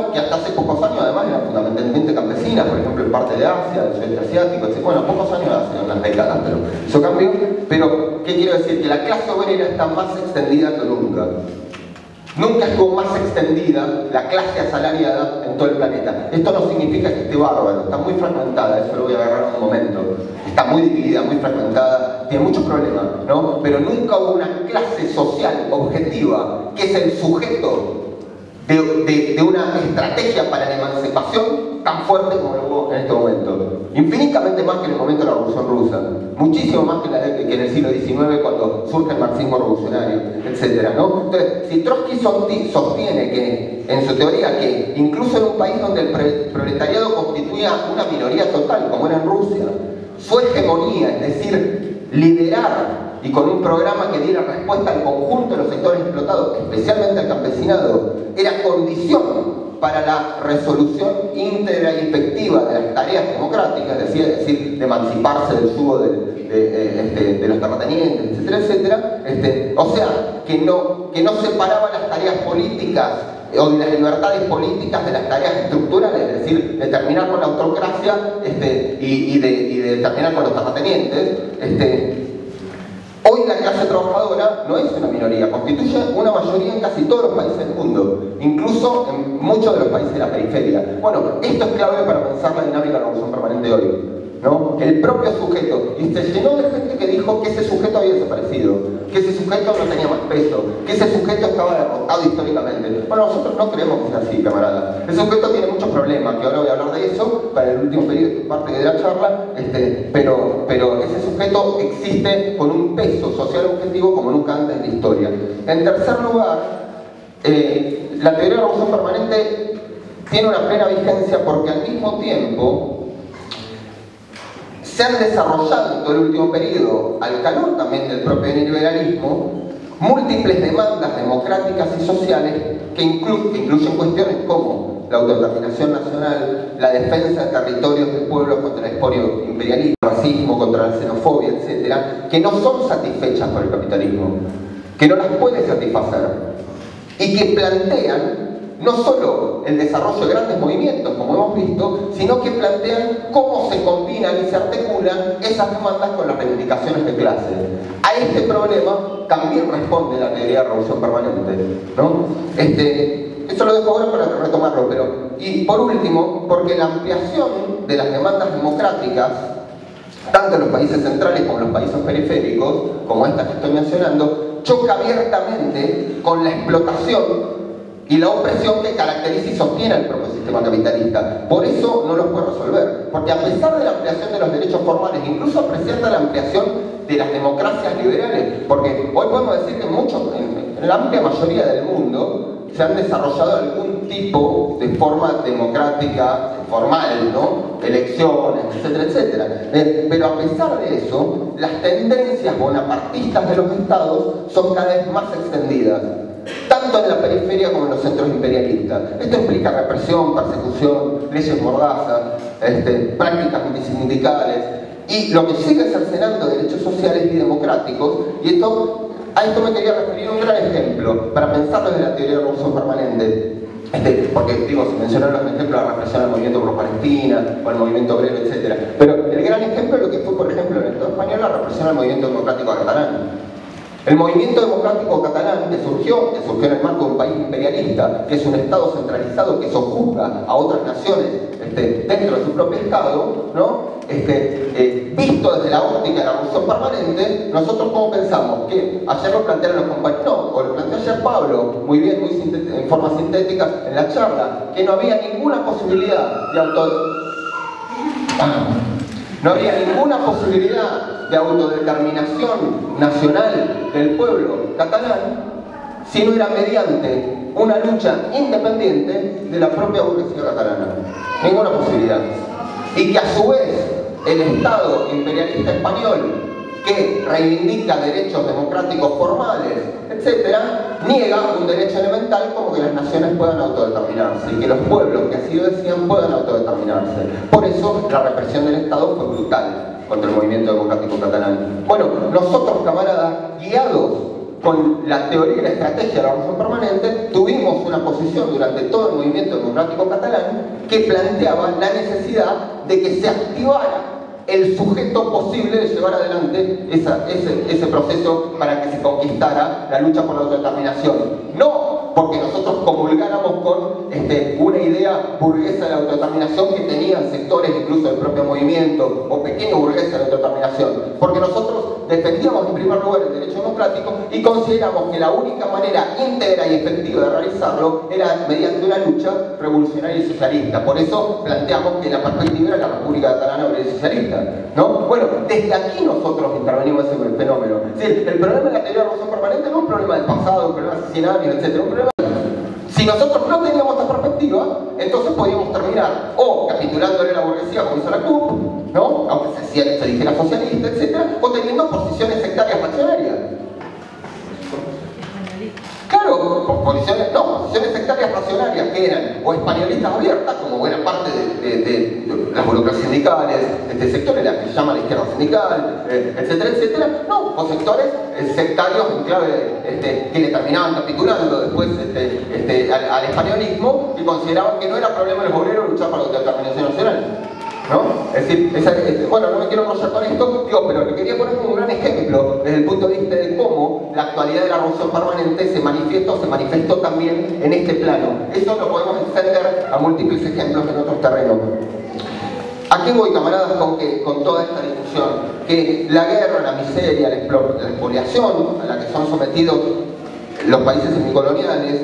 S1: años además eran fundamentalmente campesinas, por ejemplo en parte de Asia, del sudeste asiático, etc. Bueno, pocos años hace, unas décadas, pero eso cambió. Pero, ¿qué quiero decir? Que la clase obrera está más extendida que nunca. Nunca estuvo más extendida la clase asalariada en todo el planeta. Esto no significa que esté bárbaro, está muy fragmentada, eso lo voy a agarrar en un momento. Está muy dividida, muy fragmentada, tiene muchos problemas, ¿no? Pero nunca hubo una clase social objetiva, que es el sujeto de una estrategia para la emancipación tan fuerte como lo hubo en este momento. Infinitamente más que en el momento de la Revolución Rusa, muchísimo más que en el siglo XIX cuando surge el marxismo revolucionario, etc., ¿no? Entonces, si Trotsky sostiene que, en su teoría, que incluso en un país donde el proletariado constituía una minoría total, como era en Rusia, su hegemonía, es decir, liderar y con un programa que diera respuesta al conjunto de los sectores explotados, especialmente al campesinado, era condición para la resolución íntegra y efectiva de las tareas democráticas, es decir, de emanciparse del yugo de los terratenientes, etcétera, etcétera. O sea, que no separaba las tareas políticas o de las libertades políticas de las tareas estructurales, es decir, de terminar con la autocracia y de terminar con los terratenientes. Hoy la clase trabajadora no es una minoría, constituye una mayoría en casi todos los países del mundo, incluso en muchos de los países de la periferia. Bueno, esto es clave para pensar la dinámica de la revolución permanente de hoy, ¿no? El propio sujeto, y se llenó de gente que dijo que ese sujeto había desaparecido, que ese sujeto no tenía más peso, que ese sujeto estaba derrotado históricamente. Bueno, nosotros no creemos que sea así, camarada. El sujeto tiene muchos problemas, que ahora voy a hablar de eso para el último periodo, parte de la charla, pero ese sujeto existe con un peso social objetivo como nunca antes en la historia. En tercer lugar, la teoría de la revolución permanente tiene una plena vigencia porque al mismo tiempo se han desarrollado en todo el último periodo, al calor también del propio neoliberalismo, múltiples demandas democráticas y sociales que incluyen cuestiones como la autodeterminación nacional, la defensa de territorios de pueblos contra el expolio imperialismo, el racismo, contra la xenofobia, etc., que no son satisfechas por el capitalismo, que no las puede satisfacer, y que plantean no solo el desarrollo de grandes movimientos, como hemos visto, sino que plantean cómo se combinan y se articulan esas demandas con las reivindicaciones de clase. A este problema también responde la teoría de la revolución permanente, ¿no? Eso lo dejo ahora para retomarlo, y por último, porque la ampliación de las demandas democráticas, tanto en los países centrales como en los países periféricos, como esta que estoy mencionando, choca abiertamente con la explotación y la opresión que caracteriza y sostiene al propio sistema capitalista. Por eso no los puede resolver, porque a pesar de la ampliación de los derechos formales, incluso a pesar de la ampliación de las democracias liberales, porque hoy podemos decir que en la amplia mayoría del mundo se han desarrollado algún tipo de forma democrática formal, ¿no? Elecciones, etcétera, etcétera. Pero a pesar de eso, las tendencias bonapartistas de los estados son cada vez más extendidas, tanto en la periferia como en los centros imperialistas. Esto implica represión, persecución, leyes mordazas, prácticas antisindicales, y lo que sigue cercenando derechos sociales y democráticos, y a esto me quería referir un gran ejemplo, para pensar desde la teoría de la revolución permanente. Porque digo, se mencionaron los ejemplos de la represión al movimiento pro-Palestina o al movimiento obrero, etc. Pero el gran ejemplo es lo que fue, por ejemplo, en el Estado español, la represión al movimiento democrático catalán. El movimiento democrático catalán que surgió en el marco de un país imperialista, que es un Estado centralizado que sojuzga a otras naciones dentro de su propio Estado, ¿no? Visto desde la óptica de la revolución permanente, nosotros ¿cómo pensamos? Que ayer lo plantearon los compañeros, no, o lo planteó ayer Pablo, muy bien, en forma sintética en la charla, que no había ninguna posibilidad de autodeterminación nacional del pueblo catalán si no era mediante una lucha independiente de la propia burguesía catalana. Ninguna posibilidad. Y que a su vez el Estado imperialista español, que reivindica derechos democráticos formales, etc., niega un derecho elemental como que las naciones puedan autodeterminarse y que los pueblos que así lo decían puedan autodeterminarse. Por eso la represión del Estado fue brutal contra el movimiento democrático catalán. Bueno, nosotros, camaradas, guiados con la teoría y la estrategia de la revolución permanente, tuvimos una posición durante todo el movimiento democrático catalán que planteaba la necesidad de que se activara el sujeto posible de llevar adelante ese proceso para que se conquistara la lucha por la autodeterminación. No porque nosotros comulgáramos con una idea burguesa de la autodeterminación que tenían sectores incluso del propio movimiento o pequeños burgueses de la autodeterminación, porque nosotros defendíamos en primer lugar el derecho democrático y consideramos que la única manera íntegra y efectiva de realizarlo era mediante una lucha revolucionaria y socialista. Por eso planteamos que la perspectiva era la República Catalana Obrera y Socialista, ¿no? Bueno, desde aquí nosotros intervenimos en el fenómeno. Es decir, el problema de la teoría de la revolución permanente no es un problema del pasado, un problema de 100 años, etc. Si nosotros no teníamos esta perspectiva, entonces podíamos terminar o capitulándole a la burguesía como hizo la CUP, ¿no? Aunque se dijera socialista, etc., o teniendo posiciones sectarias reaccionarias. Claro, posiciones sectarias reaccionarias que eran o españolistas abiertas, como buena parte de las burocracias sindicales, sectores la que se llama la izquierda sindical, etcétera, etcétera, no, o sectores sectarios en clave que le terminaban capitulando después al españolismo y consideraban que no era problema de los obreros luchar por la autodeterminación nacional, ¿no? Es decir, bueno, no me quiero enrollar con esto, digo, pero le quería poner un gran ejemplo desde el punto de vista de cómo la actualidad de la revolución permanente se manifestó también en este plano. Eso lo podemos extender a múltiples ejemplos en otros terrenos. ¿A qué voy, camaradas, con toda esta discusión? Que la guerra, la miseria, la expoliación a la que son sometidos los países semicoloniales,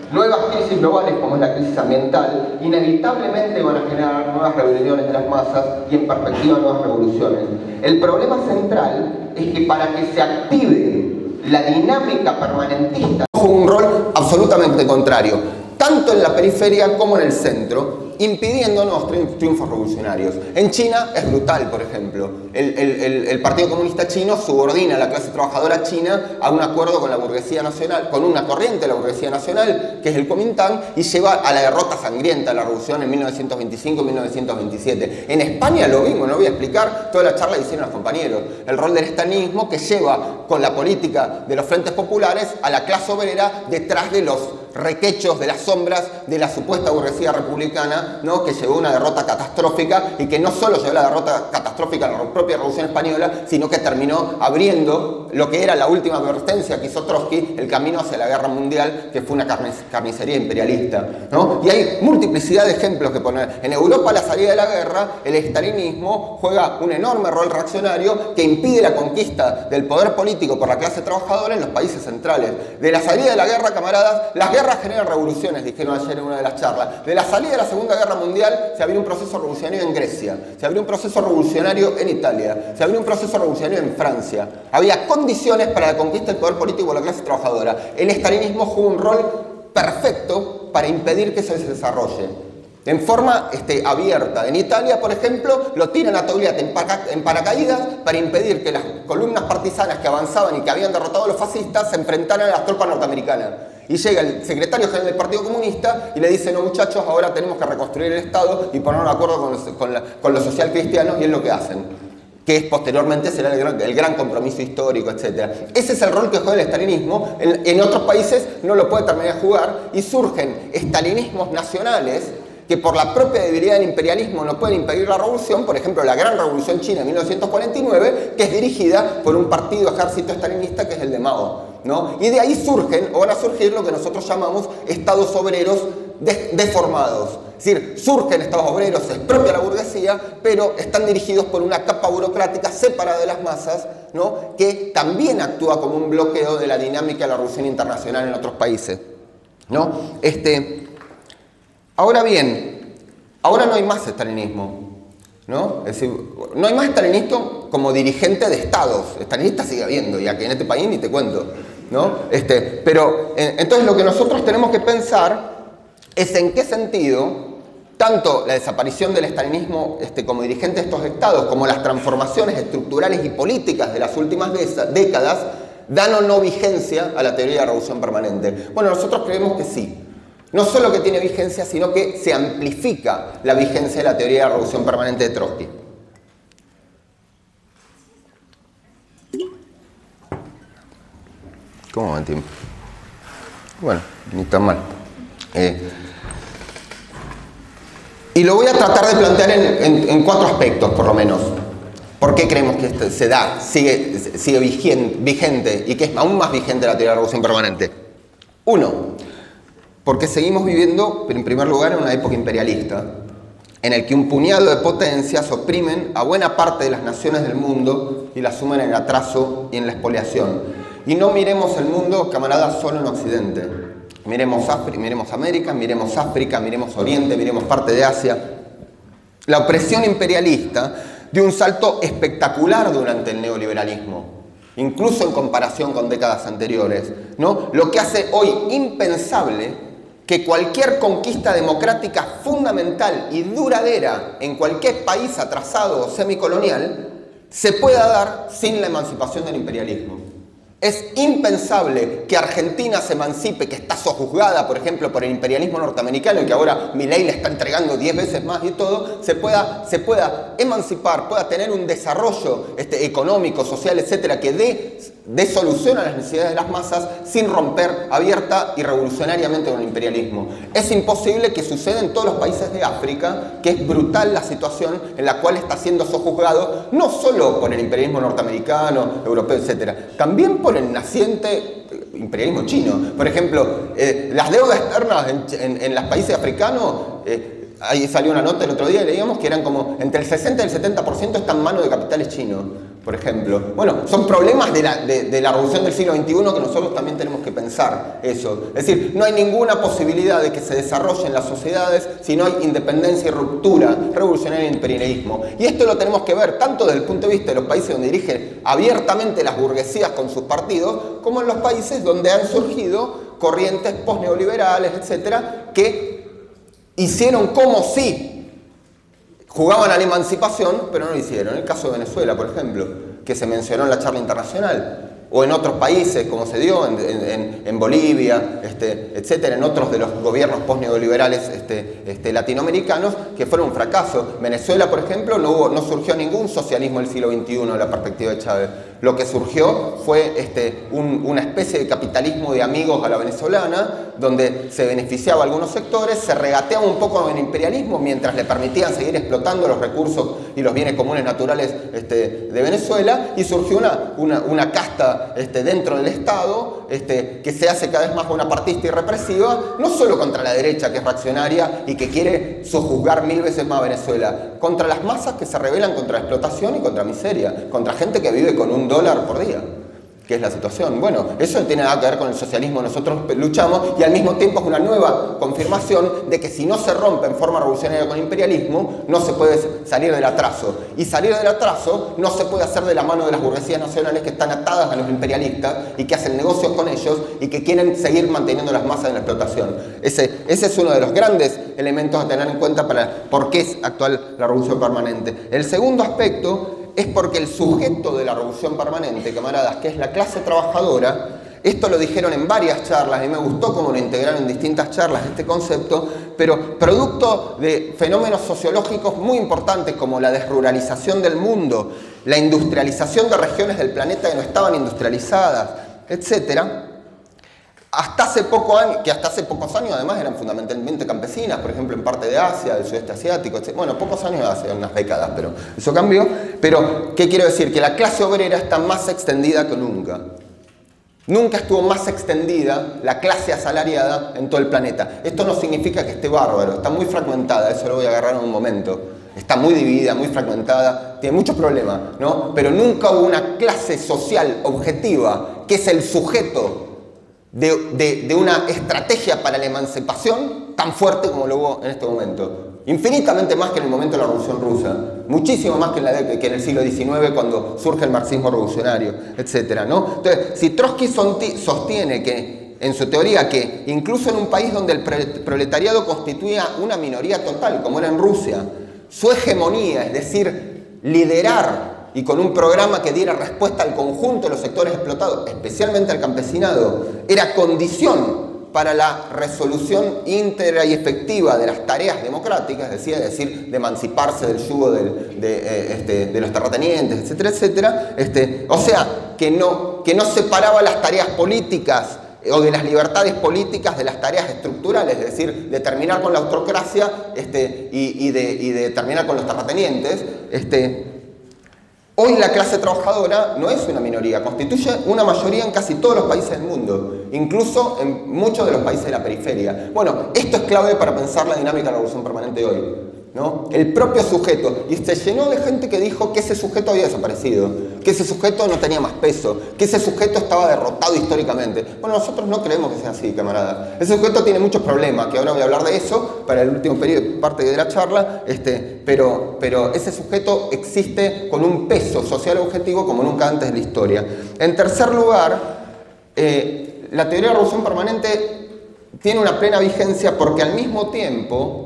S1: nuevas crisis globales como es la crisis ambiental, inevitablemente van a generar nuevas rebeliones de las masas y en perspectiva nuevas revoluciones. El problema central es que para que se active la dinámica permanentista, juega un rol absolutamente contrario, tanto en la periferia como en el centro, impidiendo nuevos triunfos revolucionarios. En China es brutal, por ejemplo. El Partido Comunista Chino subordina a la clase trabajadora china a un acuerdo con la burguesía nacional, con una corriente de la burguesía nacional, que es el Kuomintang, y lleva a la derrota sangrienta de la revolución en 1925 y 1927. En España lo mismo, no voy a explicar toda la charla que hicieron los compañeros. El rol del estalinismo que lleva con la política de los frentes populares a la clase obrera detrás de los requechos, de las sombras de la supuesta burguesía republicana, ¿no? Que llevó una derrota catastrófica y que no solo llevó la derrota catastrófica a la propia Revolución Española, sino que terminó abriendo lo que era la última advertencia que hizo Trotsky, el camino hacia la guerra mundial, que fue una carnicería imperialista, ¿no? Y hay multiplicidad de ejemplos que poner. En Europa, a la salida de la guerra, el estalinismo juega un enorme rol reaccionario que impide la conquista del poder político por la clase trabajadora en los países centrales. De la salida de la guerra, camaradas, las guerras generan revoluciones, dijeron ayer en una de las charlas. De la salida de la Segunda Guerra Mundial se abrió un proceso revolucionario en Grecia, se abrió un proceso revolucionario en Italia, se abrió un proceso revolucionario en Francia. Había condiciones para la conquista del poder político por la clase trabajadora. El estalinismo jugó un rol perfecto para impedir que eso se desarrolle en forma abierta. En Italia, por ejemplo, lo tiran a Togliatti en paracaídas para impedir que las columnas partisanas que avanzaban y que habían derrotado a los fascistas se enfrentaran a las tropas norteamericanas. Y llega el secretario general del Partido Comunista y le dice: no, muchachos, ahora tenemos que reconstruir el Estado y ponernos de acuerdo con los socialcristianos, y es lo que hacen, que posteriormente será el gran compromiso histórico, etc. Ese es el rol que juega el estalinismo. En otros países no lo puede terminar de jugar y surgen estalinismos nacionales que por la propia debilidad del imperialismo no pueden impedir la revolución. Por ejemplo, la Gran Revolución China en 1949, que es dirigida por un partido ejército estalinista que es el de Mao, ¿no? Y de ahí surgen, o van a surgir, lo que nosotros llamamos estados obreros deformados. Es decir, surgen estados obreros, es propia la burguesía, pero están dirigidos por una capa burocrática separada de las masas, ¿no? Que también actúa como un bloqueo de la dinámica de la revolución internacional en otros países, ¿no? Ahora bien, ahora no hay más estalinismo, ¿no? Es decir, no hay más estalinismo como dirigente de estados. Estalinista sigue habiendo, y aquí en este país ni te cuento, ¿no? Pero entonces lo que nosotros tenemos que pensar es en qué sentido tanto la desaparición del estalinismo como dirigente de estos estados, como las transformaciones estructurales y políticas de las últimas décadas, dan o no vigencia a la teoría de la revolución permanente. Bueno, nosotros creemos que sí. No solo que tiene vigencia, sino que se amplifica la vigencia de la teoría de la revolución permanente de Trotsky. ¿Cómo va el tiempo? Bueno, ni tan mal. Y lo voy a tratar de plantear en 4 aspectos, por lo menos. ¿Por qué creemos que esto se da, sigue vigente y que es aún más vigente la teoría de la revolución permanente? 1, porque seguimos viviendo, en primer lugar, en una época imperialista, en el que un puñado de potencias oprimen a buena parte de las naciones del mundo y las sumen en el atraso y en la expoliación. Y no miremos el mundo, camaradas, solo en Occidente. Miremos América, miremos África, miremos Oriente, miremos parte de Asia. La opresión imperialista dio un salto espectacular durante el neoliberalismo, incluso en comparación con décadas anteriores, ¿no? Lo que hace hoy impensable que cualquier conquista democrática fundamental y duradera en cualquier país atrasado o semicolonial se pueda dar sin la emancipación del imperialismo. Es impensable que Argentina se emancipe, que está sojuzgada, por ejemplo, por el imperialismo norteamericano y que ahora Milei le está entregando 10 veces más y todo, se pueda emancipar, pueda tener un desarrollo económico, social, etcétera, que dé solución a las necesidades de las masas sin romper abierta y revolucionariamente con el imperialismo. Es imposible que suceda en todos los países de África, que es brutal la situación en la cual está siendo sojuzgado, no solo por el imperialismo norteamericano, europeo, etcétera, también por el naciente imperialismo chino. Por ejemplo, las deudas externas en los países africanos, ahí salió una nota el otro día y leíamos que eran como entre el 60 y el 70% está en manos de capitales chinos, por ejemplo. Bueno, son problemas de la revolución del siglo XXI que nosotros también tenemos que pensar eso. Es decir, no hay ninguna posibilidad de que se desarrollen las sociedades si no hay independencia y ruptura revolucionaria del imperialismo. Y esto lo tenemos que ver tanto desde el punto de vista de los países donde dirigen abiertamente las burguesías con sus partidos, como en los países donde han surgido corrientes postneoliberales, etcétera, que hicieron como si jugaban a la emancipación, pero no lo hicieron. En el caso de Venezuela, por ejemplo, que se mencionó en la charla internacional, o en otros países, como se dio en Bolivia, etcétera, en otros de los gobiernos postneoliberales latinoamericanos, que fueron un fracaso. Venezuela, por ejemplo, no surgió ningún socialismo del siglo XXI en la perspectiva de Chávez. Lo que surgió fue una especie de capitalismo de amigos a la venezolana, donde se beneficiaba a algunos sectores, se regateaba un poco con el imperialismo mientras le permitían seguir explotando los recursos y los bienes comunes naturales de Venezuela, y surgió una casta dentro del Estado que se hace cada vez más bonapartista y represiva, no solo contra la derecha, que es reaccionaria y que quiere sojuzgar 1000 veces más a Venezuela, contra las masas que se rebelan contra la explotación y contra miseria, contra gente que vive con $1 por día, que es la situación. Bueno, eso no tiene nada que ver con el socialismo, nosotros luchamos, y al mismo tiempo es una nueva confirmación de que si no se rompe en forma revolucionaria con el imperialismo, no se puede salir del atraso. Y salir del atraso no se puede hacer de la mano de las burguesías nacionales que están atadas a los imperialistas y que hacen negocios con ellos y que quieren seguir manteniendo las masas en la explotación. Ese es uno de los grandes elementos a tener en cuenta para por qué es actual la revolución permanente. El segundo aspecto es porque el sujeto de la revolución permanente, camaradas, que es la clase trabajadora, esto lo dijeron en varias charlas y me gustó cómo lo integraron en distintas charlas este concepto, pero producto de fenómenos sociológicos muy importantes como la desruralización del mundo, la industrialización de regiones del planeta que no estaban industrializadas, etcétera, hasta hace pocos años además eran fundamentalmente campesinas, por ejemplo en parte de Asia, del sudeste asiático, etc. Bueno, pocos años hace unas décadas, pero eso cambió. Pero, ¿qué quiero decir? Que la clase obrera está más extendida que nunca. Nunca estuvo más extendida la clase asalariada en todo el planeta. Esto no significa que esté bárbaro, está muy fragmentada, eso lo voy a agarrar en un momento. Está muy dividida, muy fragmentada, tiene muchos problemas, ¿no? Pero nunca hubo una clase social objetiva, que es el sujeto de una estrategia para la emancipación tan fuerte como lo hubo en este momento. Infinitamente más que en el momento de la Revolución Rusa, muchísimo más que en el siglo XIX cuando surge el marxismo revolucionario, etc., ¿no? Entonces, si Trotsky sostiene que, en su teoría, que incluso en un país donde el proletariado constituía una minoría total, como era en Rusia, su hegemonía, es decir, liderar y con un programa que diera respuesta al conjunto de los sectores explotados, especialmente al campesinado, era condición para la resolución íntegra y efectiva de las tareas democráticas, es decir, de emanciparse del yugo de los terratenientes, etcétera, etcétera. O sea, que que no separaba las tareas políticas o de las libertades políticas de las tareas estructurales, es decir, de terminar con la autocracia y de terminar con los terratenientes. Hoy la clase trabajadora no es una minoría, constituye una mayoría en casi todos los países del mundo, incluso en muchos de los países de la periferia. Bueno, esto es clave para pensar la dinámica de la revolución permanente de hoy, ¿no? El propio sujeto, y se llenó de gente que dijo que ese sujeto había desaparecido, que ese sujeto no tenía más peso, que ese sujeto estaba derrotado históricamente. Bueno, nosotros no creemos que sea así, camarada. Ese sujeto tiene muchos problemas, que ahora voy a hablar de eso para el último periodo, parte de la charla, pero ese sujeto existe con un peso social objetivo como nunca antes de la historia. En tercer lugar, la teoría de la revolución permanente tiene una plena vigencia porque al mismo tiempo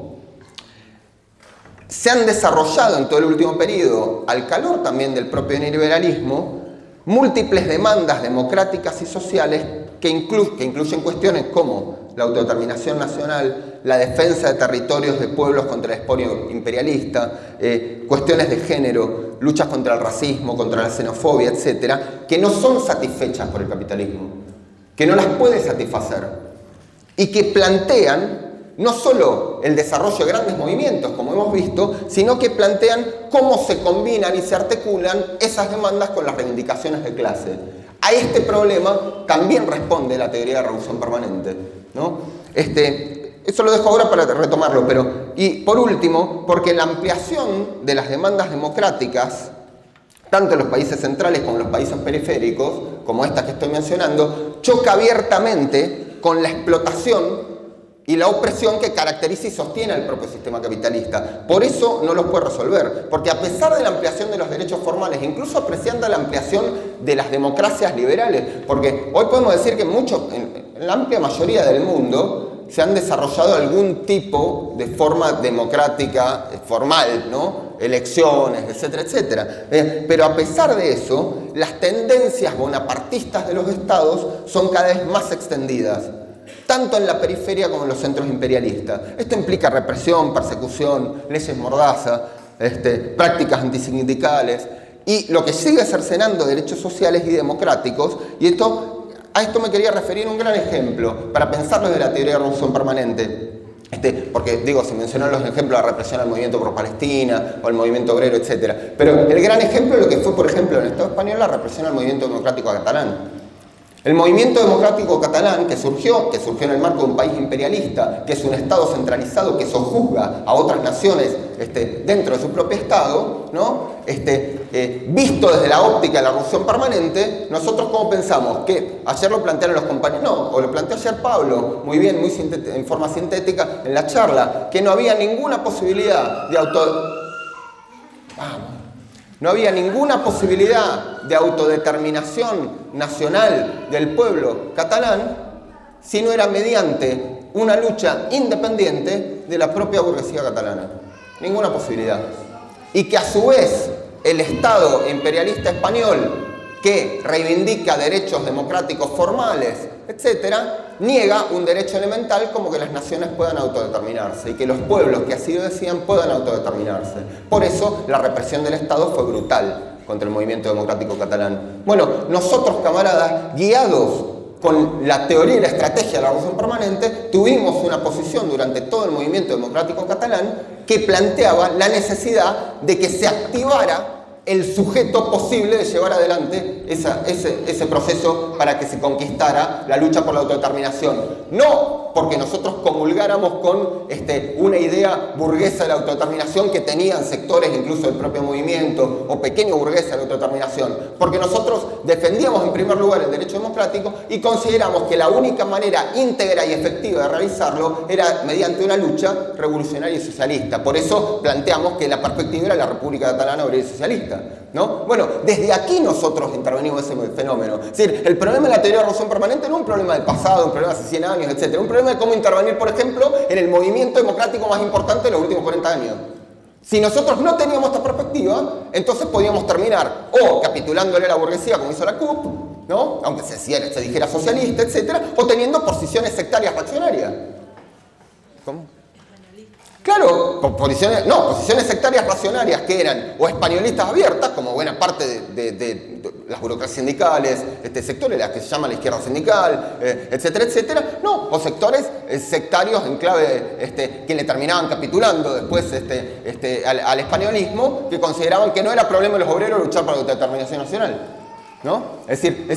S1: se han desarrollado en todo el último periodo, al calor también del propio neoliberalismo, múltiples demandas democráticas y sociales que incluyen cuestiones como la autodeterminación nacional, la defensa de territorios de pueblos contra el expolio imperialista, cuestiones de género, luchas contra el racismo, contra la xenofobia, etcétera, que no son satisfechas por el capitalismo, que no las puede satisfacer y que plantean no solo el desarrollo de grandes movimientos, como hemos visto, sino que plantean cómo se combinan y se articulan esas demandas con las reivindicaciones de clase. A este problema también responde la teoría de la revolución permanente, ¿no? Eso lo dejo ahora para retomarlo, y por último, porque la ampliación de las demandas democráticas, tanto en los países centrales como en los países periféricos, como esta que estoy mencionando, choca abiertamente con la explotación y la opresión que caracteriza y sostiene al propio sistema capitalista. Por eso no los puede resolver, porque a pesar de la ampliación de los derechos formales, incluso apreciando la ampliación de las democracias liberales, porque hoy podemos decir que en la amplia mayoría del mundo se han desarrollado algún tipo de forma democrática formal, ¿no? Elecciones, etcétera, etcétera. Pero a pesar de eso, las tendencias bonapartistas de los estados son cada vez más extendidas, tanto en la periferia como en los centros imperialistas. Esto implica represión, persecución, leyes mordaza, prácticas antisindicales y lo que sigue cercenando derechos sociales y democráticos. Y a esto me quería referir un gran ejemplo para pensarlo desde la teoría de la revolución permanente. Porque digo, se mencionaron los ejemplos de la represión al movimiento pro Palestina o al movimiento obrero, etc. Pero el gran ejemplo es lo que fue, por ejemplo, en el Estado español la represión al movimiento democrático catalán. El movimiento democrático catalán, que surgió en el marco de un país imperialista, que es un Estado centralizado que sojuzga a otras naciones dentro de su propio Estado, ¿no? Visto desde la óptica de la revolución permanente, nosotros ¿cómo pensamos? Que ayer lo plantearon los compañeros, no, o lo planteó ayer Pablo, muy bien, en forma sintética en la charla, que no había ninguna posibilidad de No había ninguna posibilidad de autodeterminación nacional del pueblo catalán si no era mediante una lucha independiente de la propia burguesía catalana. Ninguna posibilidad. Y que a su vez el Estado imperialista español, que reivindica derechos democráticos formales, etcétera, niega un derecho elemental como que las naciones puedan autodeterminarse y que los pueblos que así lo decían puedan autodeterminarse. Por eso la represión del Estado fue brutal contra el movimiento democrático catalán. Bueno, nosotros, camaradas, guiados con la teoría y la estrategia de la revolución permanente, tuvimos una posición durante todo el movimiento democrático catalán que planteaba la necesidad de que se activara el sujeto posible de llevar adelante ese proceso para que se conquistara la lucha por la autodeterminación. No porque nosotros comulgáramos con una idea burguesa de la autodeterminación que tenían sectores incluso del propio movimiento o pequeño burguesa de la autodeterminación, porque nosotros defendíamos en primer lugar el derecho democrático y consideramos que la única manera íntegra y efectiva de realizarlo era mediante una lucha revolucionaria y socialista. Por eso planteamos que la perspectiva era la República Catalana Obrera y Socialista, ¿no? Bueno, desde aquí nosotros intervenimos ese fenómeno. Es decir, el problema de la teoría de la revolución permanente no es un problema del pasado, un problema de hace 100 años, etc. Un problema de cómo intervenir, por ejemplo, en el movimiento democrático más importante de los últimos 40 años. Si nosotros no teníamos esta perspectiva, entonces podíamos terminar o capitulándole a la burguesía como hizo la CUP, ¿no? Aunque se dijera socialista, etc. O teniendo posiciones sectarias reaccionarias. ¿Cómo? Claro, posiciones sectarias racionarias que eran o españolistas abiertas, como buena parte de las burocracias sindicales, sectores, las que se llama la izquierda sindical, etcétera, etcétera, no, o sectores sectarios en clave que le terminaban capitulando después al españolismo, que consideraban que no era problema de los obreros luchar por la autodeterminación nacional. ¿No? Es decir,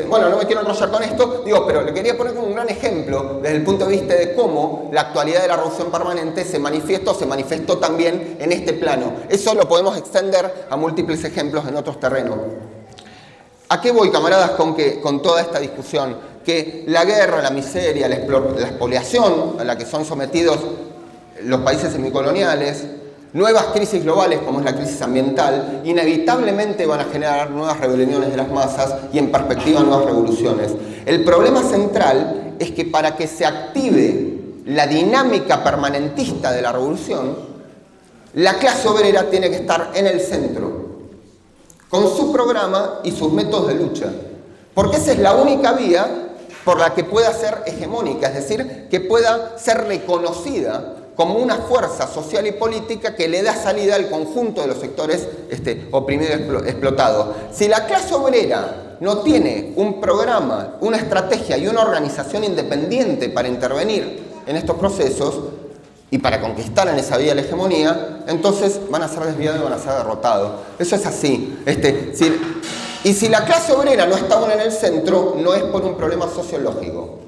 S1: bueno, no me quiero enrollar con esto, pero le quería poner como un gran ejemplo desde el punto de vista de cómo la actualidad de la revolución permanente se manifestó también en este plano. Eso lo podemos extender a múltiples ejemplos en otros terrenos. ¿A qué voy, camaradas, con toda esta discusión? Que la guerra, la miseria, la expoliación a la que son sometidos los países semicoloniales, nuevas crisis globales como es la crisis ambiental, inevitablemente van a generar nuevas rebeliones de las masas y en perspectiva nuevas revoluciones. El problema central es que para que se active la dinámica permanentista de la revolución, la clase obrera tiene que estar en el centro, con su programa y sus métodos de lucha. Porque esa es la única vía por la que pueda ser hegemónica, es decir, que pueda ser reconocida como una fuerza social y política que le da salida al conjunto de los sectores oprimidos y explotados. Si la clase obrera no tiene un programa, una estrategia y una organización independiente para intervenir en estos procesos y para conquistar en esa vía la hegemonía, entonces van a ser desviados y van a ser derrotados. Eso es así. Y si la clase obrera no está aún en el centro, no es por un problema sociológico.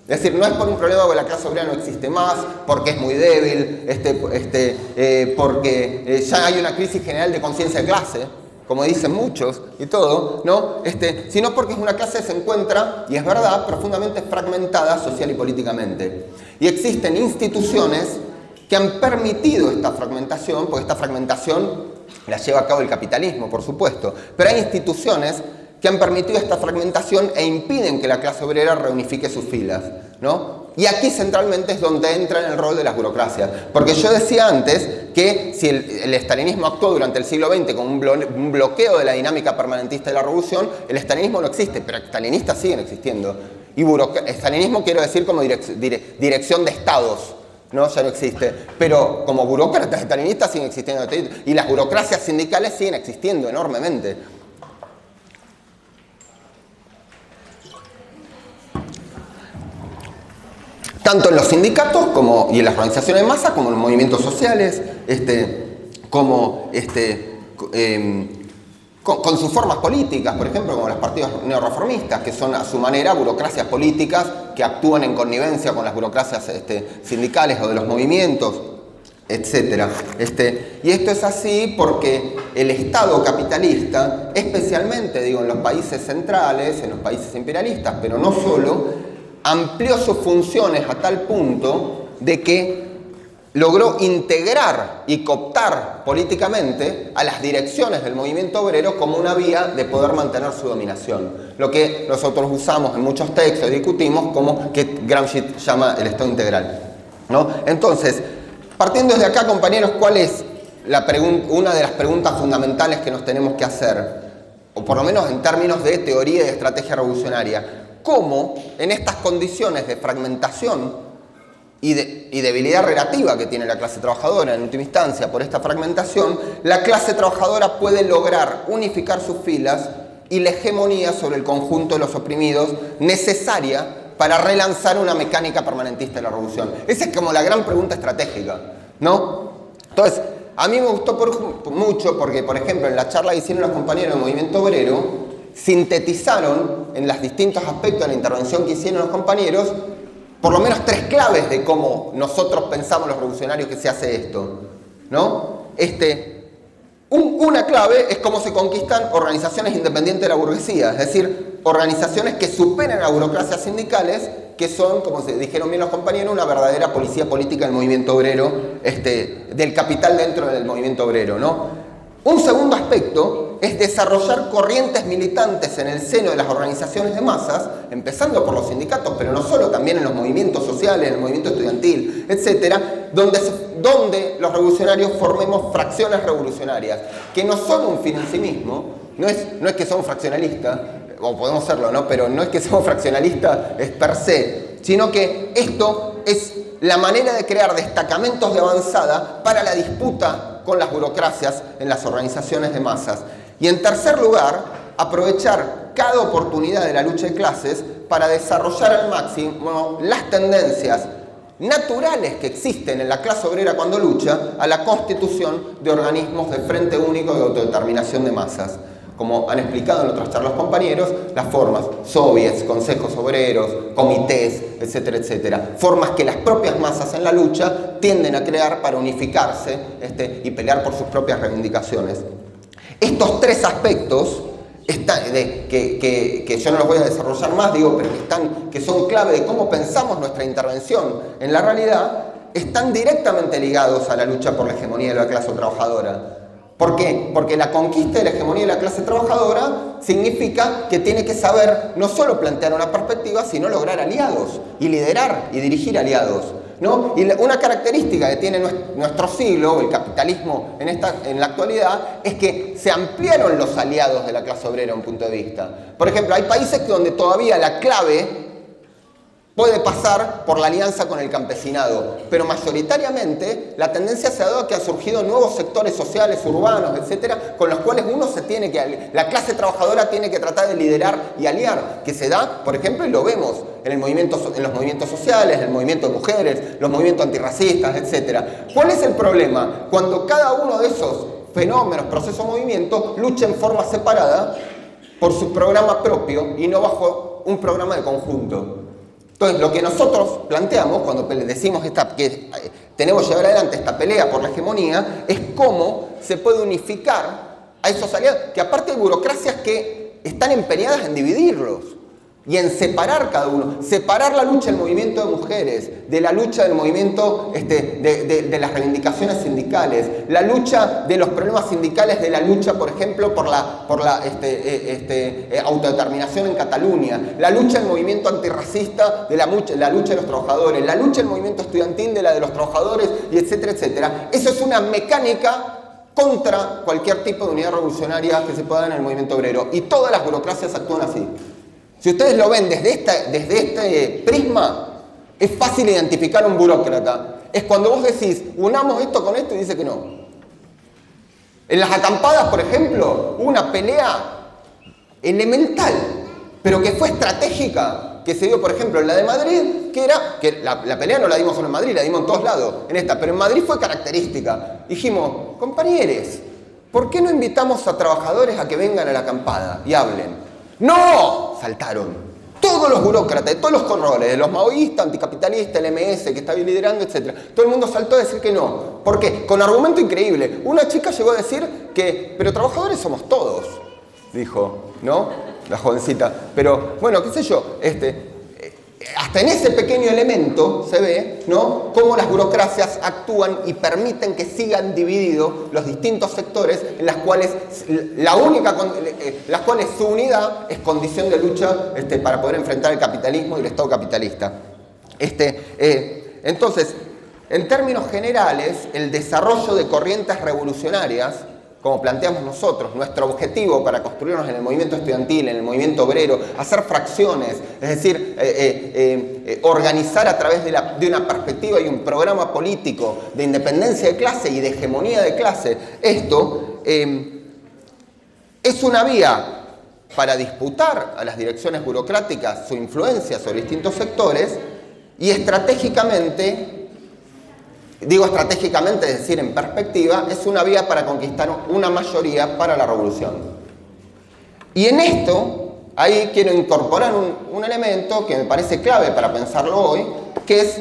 S1: Es decir, no es por un problema porque la clase obrera no existe más, porque es muy débil, porque ya hay una crisis general de conciencia de clase, como dicen muchos y todo, ¿no? Sino porque es una clase que se encuentra, y es verdad, profundamente fragmentada social y políticamente. Y existen instituciones que han permitido esta fragmentación, porque esta fragmentación la lleva a cabo el capitalismo, por supuesto, pero hay instituciones que han permitido esta fragmentación e impiden que la clase obrera reunifique sus filas, ¿no? Y aquí centralmente es donde entra en el rol de las burocracias. Porque yo decía antes que si el estalinismo actuó durante el siglo XX como un bloqueo de la dinámica permanentista de la revolución, el estalinismo no existe, pero estalinistas siguen existiendo. Y estalinismo quiero decir como dirección de estados, ¿no? Ya no existe. Pero como burócratas estalinistas siguen existiendo. Y las burocracias sindicales siguen existiendo enormemente. Tanto en los sindicatos y en las organizaciones de masa, como en los movimientos sociales, con sus formas políticas, por ejemplo, como los partidos neorreformistas, que son a su manera burocracias políticas que actúan en connivencia con las burocracias sindicales o de los movimientos, etc. Y esto es así porque el Estado capitalista, especialmente en los países centrales, en los países imperialistas, pero no solo, amplió sus funciones a tal punto de que logró integrar y cooptar políticamente a las direcciones del movimiento obrero como una vía de poder mantener su dominación. Lo que nosotros usamos en muchos textos y discutimos como que Gramsci llama el Estado integral, ¿no? Entonces, partiendo desde acá, compañeros, ¿cuál es una de las preguntas fundamentales que nos tenemos que hacer? O por lo menos en términos de teoría y de estrategia revolucionaria. ¿Cómo en estas condiciones de fragmentación y debilidad relativa que tiene la clase trabajadora en última instancia por esta fragmentación, la clase trabajadora puede lograr unificar sus filas y la hegemonía sobre el conjunto de los oprimidos necesaria para relanzar una mecánica permanentista de la revolución? Esa es como la gran pregunta estratégica, ¿no? Entonces, a mí me gustó mucho porque, por ejemplo, en la charla que hicieron los compañeros del movimiento obrero, sintetizaron en los distintos aspectos de la intervención que hicieron los compañeros por lo menos 3 claves de cómo nosotros pensamos los revolucionarios que se hace esto, ¿no? Una clave es cómo se conquistan organizaciones independientes de la burguesía, es decir, organizaciones que superen a burocracias sindicales, que son, como se dijeron bien los compañeros, una verdadera policía política del movimiento obrero, del capital dentro del movimiento obrero, ¿no? Un segundo aspecto es desarrollar corrientes militantes en el seno de las organizaciones de masas, empezando por los sindicatos, pero no solo, también en los movimientos sociales, en el movimiento estudiantil, etcétera, donde los revolucionarios formemos fracciones revolucionarias, que no son un fin en sí mismo, no es que somos fraccionalistas, o podemos serlo, ¿no? Pero no es que somos fraccionalistas per se, sino que esto es la manera de crear destacamentos de avanzada para la disputa con las burocracias en las organizaciones de masas. Y en tercer lugar, aprovechar cada oportunidad de la lucha de clases para desarrollar al máximo las tendencias naturales que existen en la clase obrera cuando lucha a la constitución de organismos de frente único de autodeterminación de masas. Como han explicado en otras charlas compañeros, las formas, soviets, consejos obreros, comités, etcétera, etcétera. Formas que las propias masas en la lucha tienden a crear para unificarse y pelear por sus propias reivindicaciones. Estos tres aspectos, que yo no los voy a desarrollar más, digo, pero que son clave de cómo pensamos nuestra intervención en la realidad, están directamente ligados a la lucha por la hegemonía de la clase trabajadora. ¿Por qué? Porque la conquista de la hegemonía de la clase trabajadora significa que tiene que saber no solo plantear una perspectiva, sino lograr aliados y liderar y dirigir aliados, ¿no? Y una característica que tiene nuestro siglo, el capitalismo en la actualidad, es que se ampliaron los aliados de la clase obrera a un punto de vista. Por ejemplo, hay países donde todavía la clave puede pasar por la alianza con el campesinado, pero mayoritariamente la tendencia se ha dado a que han surgido nuevos sectores sociales, urbanos, etcétera, con los cuales la clase trabajadora tiene que tratar de liderar y aliar, que se da, por ejemplo, y lo vemos en los movimientos sociales, en el movimiento de mujeres, los movimientos antirracistas, etcétera. ¿Cuál es el problema? Cuando cada uno de esos fenómenos, procesos, movimientos, lucha en forma separada por su programa propio y no bajo un programa de conjunto. Entonces, lo que nosotros planteamos cuando decimos que tenemos que llevar adelante esta pelea por la hegemonía es cómo se puede unificar a esos aliados, que aparte hay burocracias que están empeñadas en dividirlos y en separar cada uno, separar la lucha del movimiento de mujeres, de la lucha del movimiento de las reivindicaciones sindicales, la lucha de los problemas sindicales, de la lucha, por ejemplo, por la autodeterminación en Cataluña, la lucha del movimiento antirracista, de la lucha de los trabajadores, la lucha del movimiento estudiantil de los trabajadores, y etcétera, etcétera. Eso es una mecánica contra cualquier tipo de unidad revolucionaria que se pueda dar en el movimiento obrero, y todas las burocracias actúan así. Si ustedes lo ven desde este prisma, es fácil identificar un burócrata. Es cuando vos decís, unamos esto con esto, y dice que no. En las acampadas, por ejemplo, hubo una pelea elemental, pero que fue estratégica, que se dio, por ejemplo, en la de Madrid, que la pelea no la dimos solo en Madrid, la dimos en todos lados, pero en Madrid fue característica. Dijimos, compañeros, ¿por qué no invitamos a trabajadores a que vengan a la acampada y hablen? ¡No! Saltaron. Todos los burócratas, de todos los colores, de los maoístas, anticapitalistas, el MS que está liderando, etc. Todo el mundo saltó a decir que no. ¿Por qué? Con argumento increíble. Una chica llegó a decir que, pero trabajadores somos todos, dijo, ¿no? La jovencita. Pero, bueno, qué sé yo, hasta en ese pequeño elemento se ve, ¿no?, cómo las burocracias actúan y permiten que sigan divididos los distintos sectores en las cuales su unidad es condición de lucha para poder enfrentar el capitalismo y el Estado capitalista. Entonces, en términos generales, el desarrollo de corrientes revolucionarias, como planteamos nosotros, nuestro objetivo para construirnos en el movimiento estudiantil, en el movimiento obrero, hacer fracciones, es decir, organizar a través de una perspectiva y un programa político de independencia de clase y de hegemonía de clase, esto es una vía para disputar a las direcciones burocráticas su influencia sobre distintos sectores y estratégicamente, digo estratégicamente, es decir, en perspectiva, es una vía para conquistar una mayoría para la revolución. Y en esto, ahí quiero incorporar un elemento que me parece clave para pensarlo hoy, que es,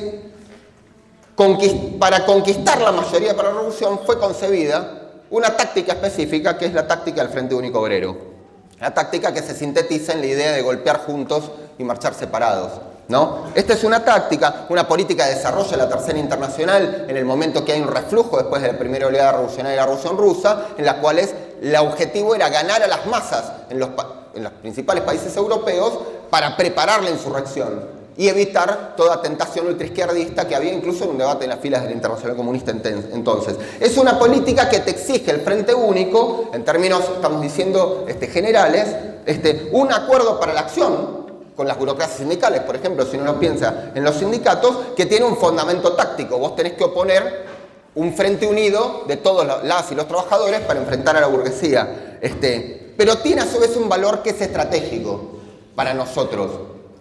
S1: para conquistar la mayoría para la revolución fue concebida una táctica específica, que es la táctica del Frente Único Obrero. La táctica que se sintetiza en la idea de golpear juntos y marchar separados, ¿no? Esta es una táctica, una política de desarrollo de la Tercera Internacional en el momento que hay un reflujo después de la primera oleada revolucionaria de la Revolución Rusa, en las cuales el objetivo era ganar a las masas en los principales países europeos para preparar la insurrección y evitar toda tentación ultraizquierdista que había incluso en un debate en las filas de la Internacional Comunista entonces. Es una política que te exige el Frente Único, en términos, estamos diciendo, generales, un acuerdo para la acción con las burocracias sindicales. Por ejemplo, si uno piensa en los sindicatos, que tiene un fundamento táctico. Vos tenés que oponer un frente unido de todos las y los trabajadores para enfrentar a la burguesía. Pero tiene a su vez un valor que es estratégico para nosotros.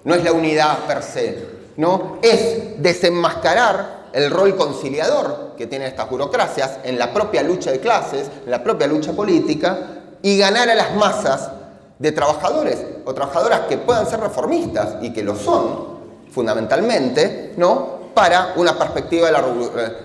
S1: No es la unidad per se, ¿no? Es desenmascarar el rol conciliador que tienen estas burocracias en la propia lucha de clases, en la propia lucha política, y ganar a las masas de trabajadores o trabajadoras que puedan ser reformistas y que lo son, fundamentalmente, ¿no?, para una perspectiva de la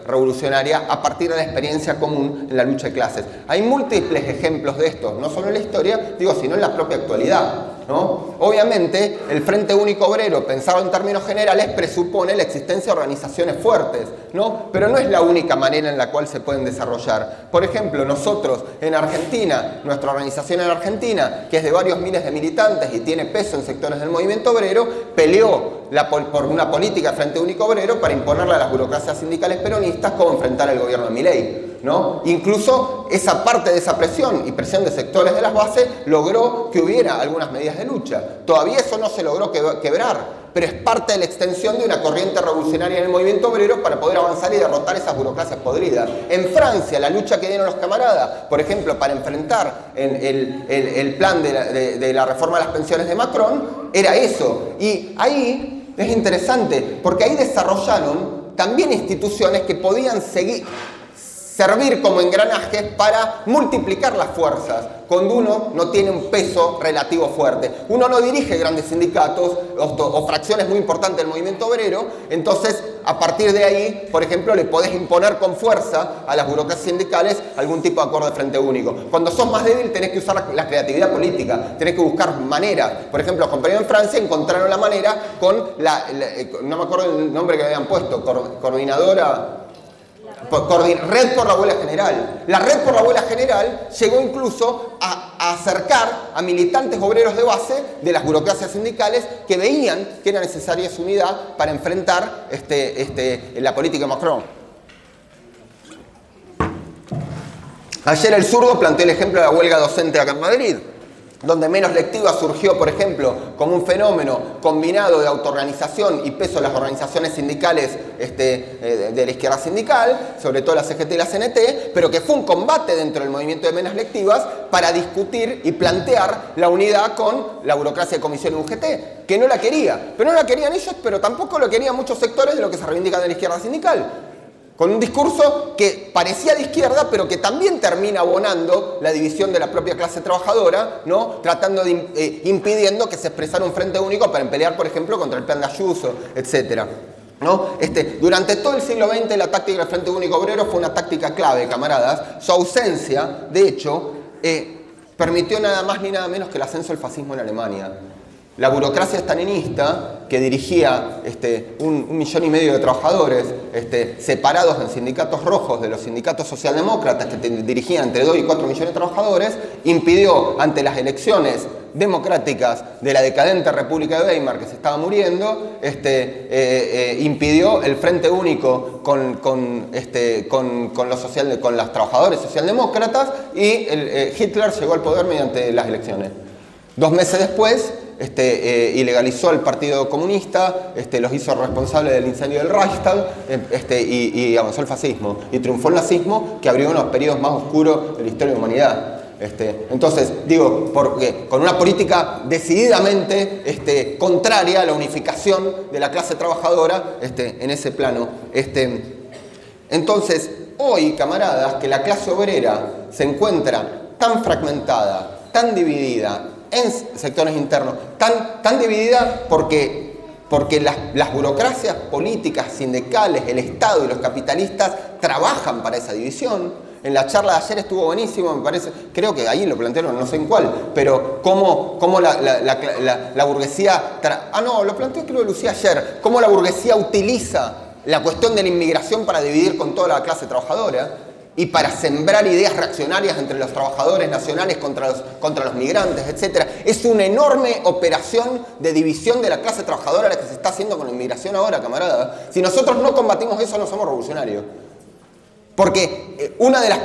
S1: revolucionaria a partir de la experiencia común en la lucha de clases. Hay múltiples ejemplos de esto, no solo en la historia, sino en la propia actualidad, ¿no? Obviamente, el Frente Único Obrero, pensado en términos generales, presupone la existencia de organizaciones fuertes, ¿no? Pero no es la única manera en la cual se pueden desarrollar. Por ejemplo, nosotros en Argentina, nuestra organización en Argentina, que es de varios miles de militantes y tiene peso en sectores del movimiento obrero, peleó por una política de Frente Único Obrero para imponerle a las burocracias sindicales peronistas cómo enfrentar al gobierno de Milei, ¿no? Incluso esa parte de esa presión y presión de sectores de las bases logró que hubiera algunas medidas de lucha. Todavía eso no se logró quebrar, pero es parte de la extensión de una corriente revolucionaria en el movimiento obrero para poder avanzar y derrotar esas burocracias podridas. En Francia, la lucha que dieron los camaradas, por ejemplo, para enfrentar el plan de la reforma de las pensiones de Macron, era eso. Y ahí es interesante, porque ahí desarrollaron también instituciones que podían servir como engranajes para multiplicar las fuerzas cuando uno no tiene un peso relativo fuerte. Uno no dirige grandes sindicatos o fracciones muy importantes del movimiento obrero, entonces a partir de ahí, por ejemplo, le podés imponer con fuerza a las burocracias sindicales algún tipo de acuerdo de frente único. Cuando sos más débil tenés que usar la creatividad política, tenés que buscar maneras. Por ejemplo, los compañeros en Francia encontraron la manera con no me acuerdo el nombre que le habían puesto, coordinadora... Red por la Huelga General. La Red por la Huelga General llegó incluso a acercar a militantes obreros de base de las burocracias sindicales que veían que era necesaria su unidad para enfrentar la política de Macron. Ayer el Zurdo planteó el ejemplo de la huelga docente acá en Madrid, donde menos lectiva surgió, por ejemplo, como un fenómeno combinado de autoorganización y peso de las organizaciones sindicales de la izquierda sindical, sobre todo la CGT y la CNT, pero que fue un combate dentro del movimiento de menos lectivas para discutir y plantear la unidad con la burocracia de comisión y UGT, que no la quería. Pero no la querían ellos, pero tampoco lo querían muchos sectores de lo que se reivindican de la izquierda sindical. Con un discurso que parecía de izquierda, pero que también termina abonando la división de la propia clase trabajadora, ¿no? Tratando de impidiendo que se expresara un frente único para pelear, por ejemplo, contra el plan de Ayuso, etc. ¿No? Durante todo el siglo XX la táctica del Frente Único Obrero fue una táctica clave, camaradas. Su ausencia, de hecho, permitió nada más ni nada menos que el ascenso del fascismo en Alemania. La burocracia stalinista, que dirigía 1,5 millones de trabajadores separados en sindicatos rojos de los sindicatos socialdemócratas, que dirigían entre 2 y 4 millones de trabajadores, impidió ante las elecciones democráticas de la decadente República de Weimar, que se estaba muriendo, impidió el Frente Único con los trabajadores socialdemócratas, y Hitler llegó al poder mediante las elecciones. 2 meses después, ilegalizó al Partido Comunista, los hizo responsables del incendio del Reichstag, y avanzó el fascismo. Y triunfó el nazismo, que abrió uno de los periodos más oscuros de la historia de la humanidad. Entonces, digo, porque con una política decididamente contraria a la unificación de la clase trabajadora en ese plano. Entonces, hoy, camaradas, que la clase obrera se encuentra tan fragmentada, tan dividida, en sectores internos, tan dividida porque las burocracias políticas, sindicales, el Estado y los capitalistas trabajan para esa división. En la charla de ayer estuvo buenísimo, me parece, creo que ahí lo plantearon, no sé en cuál, pero cómo la burguesía... lo planteó creo que Lucía ayer, cómo la burguesía utiliza la cuestión de la inmigración para dividir con toda la clase trabajadora, y para sembrar ideas reaccionarias entre los trabajadores nacionales contra los migrantes, etc. Es una enorme operación de división de la clase trabajadora la que se está haciendo con la inmigración ahora, camarada. Si nosotros no combatimos eso, no somos revolucionarios. Porque una de las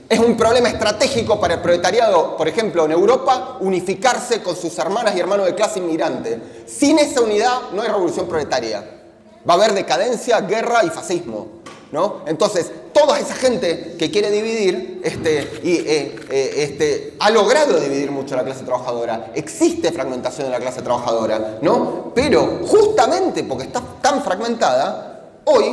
S1: Es un problema estratégico para el proletariado, por ejemplo, en Europa, unificarse con sus hermanas y hermanos de clase inmigrante. Sin esa unidad no hay revolución proletaria. Va a haber decadencia, guerra y fascismo, ¿no? Entonces, toda esa gente que quiere dividir ha logrado dividir mucho a la clase trabajadora. Existe fragmentación de la clase trabajadora, ¿no? Pero justamente porque está tan fragmentada, hoy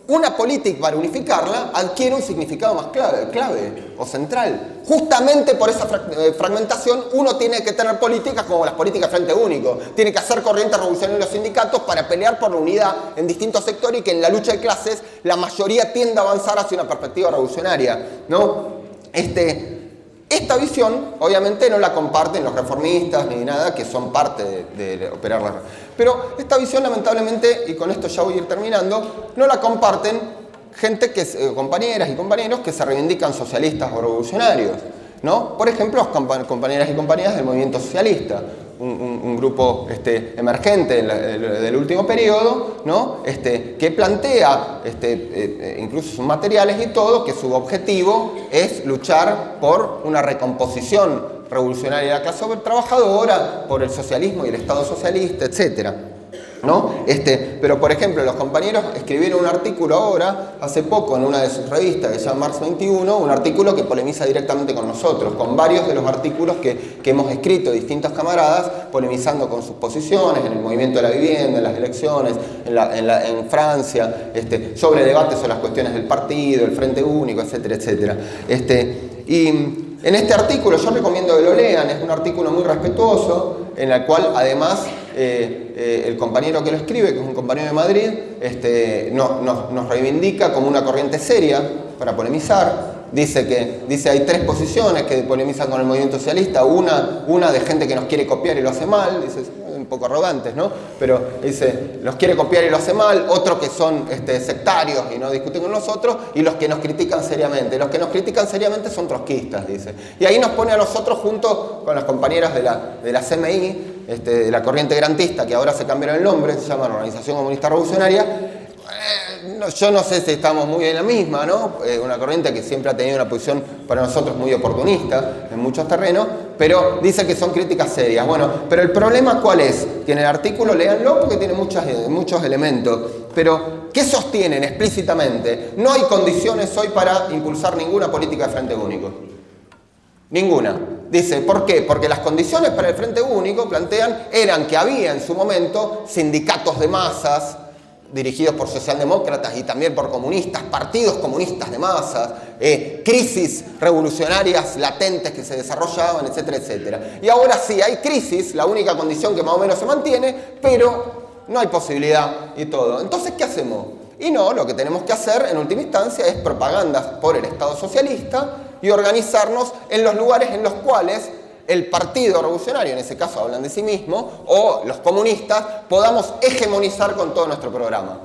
S1: una política para unificarla adquiere un significado más clave o central. Justamente por esa fragmentación uno tiene que tener políticas como las políticas Frente Único. Tiene que hacer corrientes revolucionarias en los sindicatos para pelear por la unidad en distintos sectores y que en la lucha de clases la mayoría tienda a avanzar hacia una perspectiva revolucionaria, ¿no? Esta visión, obviamente, no la comparten los reformistas ni nada, que son parte de operar la... Pero esta visión, lamentablemente, y con esto ya voy a ir terminando, no la comparten gente que, compañeras y compañeros que se reivindican socialistas o revolucionarios, ¿no? Por ejemplo, compañeras y compañeras del movimiento socialista, un grupo emergente del último periodo, ¿no? Que plantea, incluso sus materiales y todo, que su objetivo es luchar por una recomposición revolucionaria de la clase trabajadora, por el socialismo y el Estado socialista, etcétera, ¿no? Pero por ejemplo, los compañeros escribieron un artículo ahora, hace poco, en una de sus revistas que se llama Marx 21, un artículo que polemiza directamente con nosotros, con varios de los artículos que hemos escrito distintos camaradas, polemizando con sus posiciones en el movimiento de la vivienda, en las elecciones, en Francia, sobre debates sobre las cuestiones del partido, el Frente Único, etcétera, etcétera. Y en este artículo yo recomiendo que lo lean, es un artículo muy respetuoso, en el cual además el compañero que lo escribe, que es un compañero de Madrid, nos reivindica como una corriente seria para polemizar. Dice hay tres posiciones que polemizan con el movimiento socialista, una de gente que nos quiere copiar y lo hace mal, dice, un poco arrogantes, ¿no? Pero dice, los quiere copiar y lo hace mal, otros que son sectarios y no discuten con nosotros, y los que nos critican seriamente. Los que nos critican seriamente son trotskistas, dice. Y ahí nos pone a nosotros junto con las compañeras de la CMI, de la corriente grantista, que ahora se cambiaron el nombre, se llama Organización Comunista Revolucionaria. Yo no sé si estamos muy en la misma, ¿no? Una corriente que siempre ha tenido una posición para nosotros muy oportunista en muchos terrenos, pero dice que son críticas serias. Bueno, pero el problema ¿cuál es? Que en el artículo, léanlo porque tiene muchos elementos, pero ¿qué sostienen explícitamente? No hay condiciones hoy para impulsar ninguna política de Frente Único. Ninguna. Dice, ¿por qué? Porque las condiciones para el Frente Único, eran que había en su momento sindicatos de masas, dirigidos por socialdemócratas y también por comunistas, partidos comunistas de masas, crisis revolucionarias latentes que se desarrollaban, etcétera, etcétera. Y ahora sí, hay crisis, la única condición que más o menos se mantiene, pero no hay posibilidad y todo. Entonces, ¿qué hacemos? Y no, lo que tenemos que hacer en última instancia es propaganda por el Estado socialista y organizarnos en los lugares en los cuales el partido revolucionario, en ese caso hablan de sí mismo, o los comunistas, podamos hegemonizar con todo nuestro programa.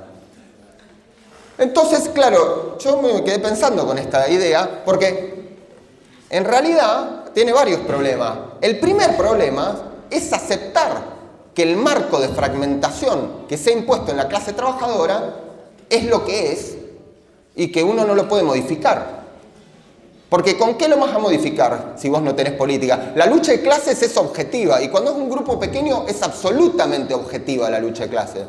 S1: Entonces, claro, yo me quedé pensando con esta idea, porque en realidad tiene varios problemas. El primer problema es aceptar que el marco de fragmentación que se ha impuesto en la clase trabajadora es lo que es y que uno no lo puede modificar. Porque ¿con qué lo vas a modificar si vos no tenés política? La lucha de clases es objetiva y cuando es un grupo pequeño es absolutamente objetiva la lucha de clases.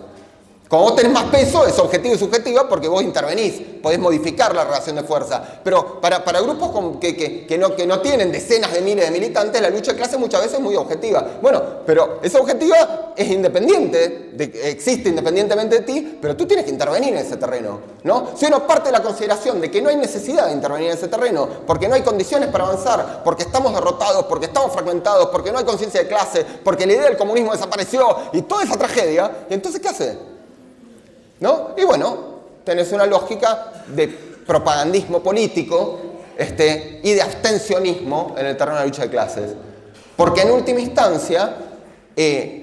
S1: Como vos tenés más peso, es objetiva y subjetiva porque vos intervenís, podés modificar la relación de fuerza. Pero para grupos que no tienen decenas de miles de militantes, la lucha de clases muchas veces es muy objetiva. Bueno, pero esa objetiva es independiente, existe independientemente de ti, pero tú tienes que intervenir en ese terreno, ¿no? Si uno parte de la consideración de que no hay necesidad de intervenir en ese terreno, porque no hay condiciones para avanzar, porque estamos derrotados, porque estamos fragmentados, porque no hay conciencia de clase, porque la idea del comunismo desapareció y toda esa tragedia, ¿y entonces qué hace? ¿No? Y bueno, tenés una lógica de propagandismo político y de abstencionismo en el terreno de la lucha de clases. Porque en última instancia,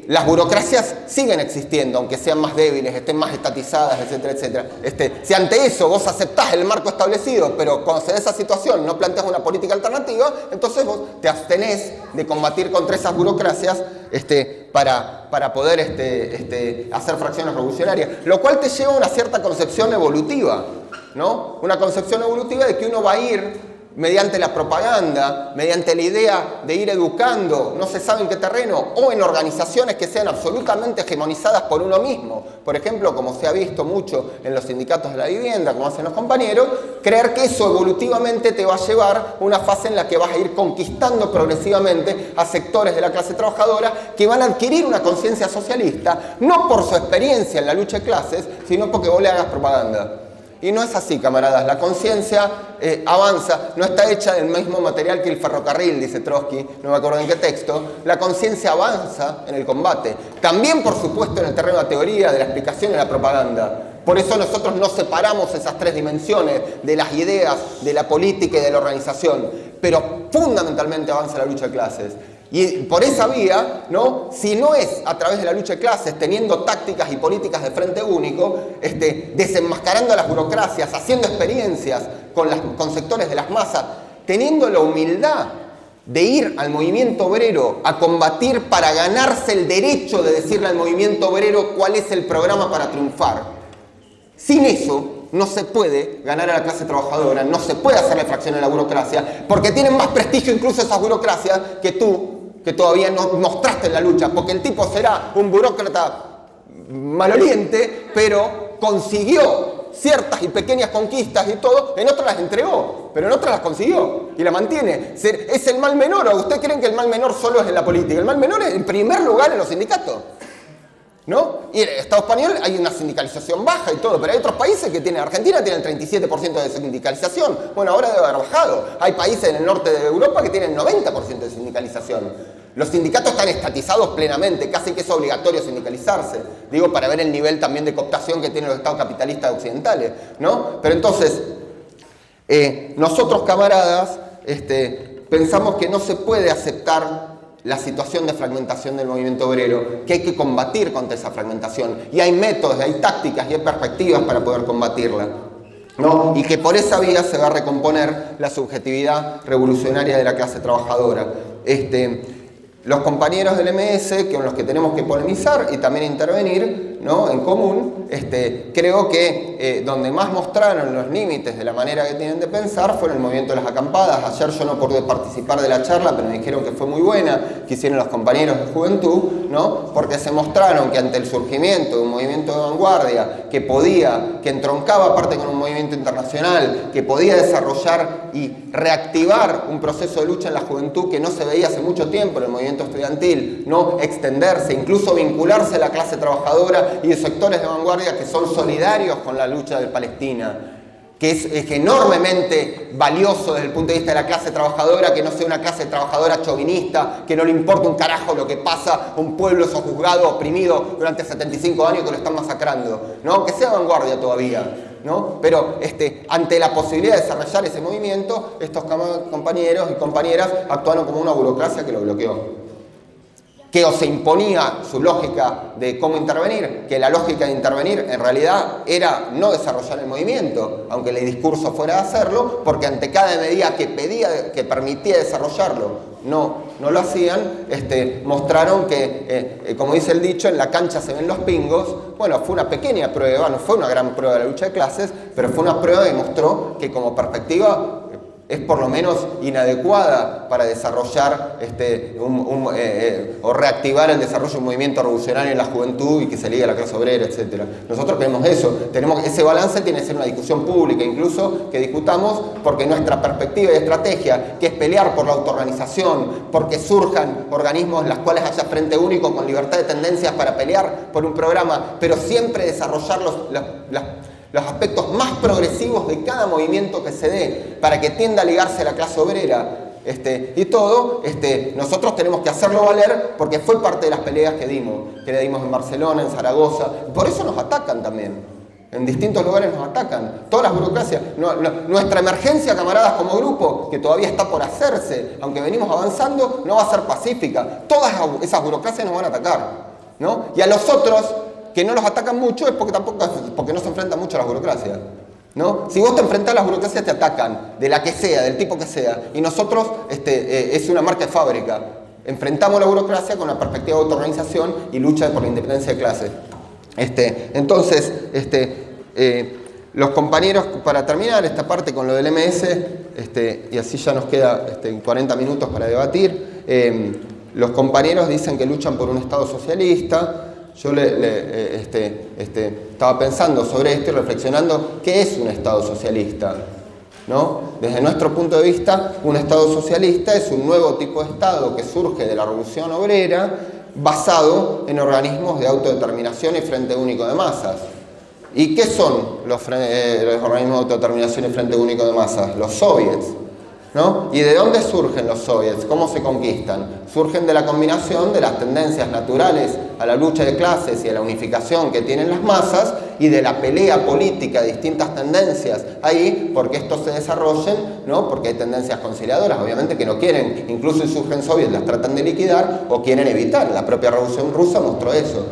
S1: las burocracias siguen existiendo, aunque sean más débiles, estén más estatizadas, etcétera, etcétera. Si ante eso vos aceptás el marco establecido, pero cuando se da esa situación no planteas una política alternativa, entonces vos te abstenés de combatir contra esas burocracias para poder hacer fracciones revolucionarias. Lo cual te lleva a una cierta concepción evolutiva, ¿no? Una concepción evolutiva de que uno va a ir mediante la propaganda, mediante la idea de ir educando, no se sabe en qué terreno, o en organizaciones que sean absolutamente hegemonizadas por uno mismo. Por ejemplo, como se ha visto mucho en los sindicatos de la vivienda, como hacen los compañeros, creer que eso evolutivamente te va a llevar a una fase en la que vas a ir conquistando progresivamente a sectores de la clase trabajadora que van a adquirir una conciencia socialista, no por su experiencia en la lucha de clases, sino porque vos le hagas propaganda. Y no es así, camaradas. La conciencia avanza, no está hecha del mismo material que el ferrocarril, dice Trotsky, no me acuerdo en qué texto. La conciencia avanza en el combate. También, por supuesto, en el terreno de la teoría, de la explicación y la propaganda. Por eso nosotros no separamos esas tres dimensiones de las ideas, de la política y de la organización. Pero fundamentalmente avanza la lucha de clases. Y por esa vía, ¿no? Si no es a través de la lucha de clases, teniendo tácticas y políticas de frente único, desenmascarando a las burocracias, haciendo experiencias con sectores de las masas, teniendo la humildad de ir al movimiento obrero a combatir para ganarse el derecho de decirle al movimiento obrero cuál es el programa para triunfar. Sin eso, no se puede ganar a la clase trabajadora, no se puede hacerle fracción a la burocracia, porque tienen más prestigio incluso esas burocracias que tú, que todavía no mostraste en la lucha, porque el tipo será un burócrata maloliente, pero consiguió ciertas y pequeñas conquistas y todo, en otras las entregó, pero en otras las consiguió y la mantiene. ¿Es el mal menor o ustedes creen que el mal menor solo es en la política? El mal menor es en primer lugar en los sindicatos, ¿no? Y en el Estado español hay una sindicalización baja y todo, pero hay otros países que tienen, Argentina tiene el 37% de sindicalización, bueno, ahora debe haber bajado. Hay países en el norte de Europa que tienen 90% de sindicalización. Los sindicatos están estatizados plenamente, casi que es obligatorio sindicalizarse, digo, para ver el nivel también de cooptación que tienen los estados capitalistas occidentales, ¿no? Pero entonces, nosotros, camaradas, pensamos que no se puede aceptar la situación de fragmentación del movimiento obrero, que hay que combatir contra esa fragmentación. Y hay métodos, hay tácticas y hay perspectivas para poder combatirla, ¿no? Y que por esa vía se va a recomponer la subjetividad revolucionaria de la clase trabajadora. Los compañeros del MS, con los que tenemos que polemizar y también intervenir, ¿no? En común, creo que donde más mostraron los límites de la manera que tienen de pensar fue en el movimiento de las acampadas. Ayer yo no pude participar de la charla, pero me dijeron que fue muy buena, que hicieron los compañeros de juventud, ¿no? Porque se mostraron que ante el surgimiento de un movimiento de vanguardia que entroncaba aparte con un movimiento internacional, que podía desarrollar y reactivar un proceso de lucha en la juventud que no se veía hace mucho tiempo en el movimiento estudiantil, no extenderse, incluso vincularse a la clase trabajadora y de sectores de vanguardia que son solidarios con la lucha de Palestina, que es enormemente valioso desde el punto de vista de la clase trabajadora, que no sea una clase trabajadora chauvinista, que no le importa un carajo lo que pasa a un pueblo sojuzgado, oprimido durante 75 años que lo están masacrando, ¿no? Que sea vanguardia todavía, ¿no? Pero ante la posibilidad de desarrollar ese movimiento, estos compañeros y compañeras actuaron como una burocracia que lo bloqueó. Que o se imponía su lógica de cómo intervenir, que la lógica de intervenir en realidad era no desarrollar el movimiento, aunque el discurso fuera de hacerlo, porque ante cada medida que permitía desarrollarlo, no lo hacían, mostraron que, como dice el dicho, en la cancha se ven los pingos. Bueno, fue una pequeña prueba, no fue una gran prueba de la lucha de clases, pero fue una prueba que mostró que como perspectiva es por lo menos inadecuada para desarrollar o reactivar el desarrollo de un movimiento revolucionario en la juventud y que se ligue a la clase obrera, etc. Nosotros creemos eso, ese balance tiene que ser una discusión pública, incluso que discutamos, porque nuestra perspectiva y estrategia, que es pelear por la autoorganización, porque surjan organismos en los cuales haya frente único con libertad de tendencias para pelear por un programa, pero siempre desarrollar los aspectos más progresivos de cada movimiento que se dé, para que tienda a ligarse a la clase obrera, y todo, nosotros tenemos que hacerlo valer, porque fue parte de las peleas que le dimos en Barcelona, en Zaragoza. Por eso nos atacan también, en distintos lugares nos atacan, todas las burocracias. Nuestra emergencia, camaradas, como grupo, que todavía está por hacerse, aunque venimos avanzando, no va a ser pacífica. Todas esas burocracias nos van a atacar, ¿no? Y a los otros, que no los atacan mucho, es porque no se enfrentan mucho a las burocracias, ¿no? Si vos te enfrentás a las burocracias, te atacan, de la que sea, del tipo que sea. Y nosotros, es una marca de fábrica. Enfrentamos la burocracia con una perspectiva de autoorganización y lucha por la independencia de clase. Entonces, Los compañeros, para terminar esta parte con lo del MS, y así ya nos queda 40 minutos para debatir, los compañeros dicen que luchan por un Estado socialista. Yo estaba pensando sobre esto y reflexionando, ¿qué es un Estado socialista? ¿No? Desde nuestro punto de vista, un Estado socialista es un nuevo tipo de Estado que surge de la Revolución Obrera, basado en organismos de autodeterminación y Frente Único de Masas. ¿Y qué son los organismos de autodeterminación y Frente Único de Masas? Los soviets, ¿no? ¿Y de dónde surgen los soviets? ¿Cómo se conquistan? Surgen de la combinación de las tendencias naturales a la lucha de clases y a la unificación que tienen las masas y de la pelea política de distintas tendencias ahí, porque estos se desarrollen, ¿no? Porque hay tendencias conciliadoras, obviamente, que no quieren, incluso si surgen soviets, las tratan de liquidar o quieren evitar. La propia Revolución Rusa mostró eso.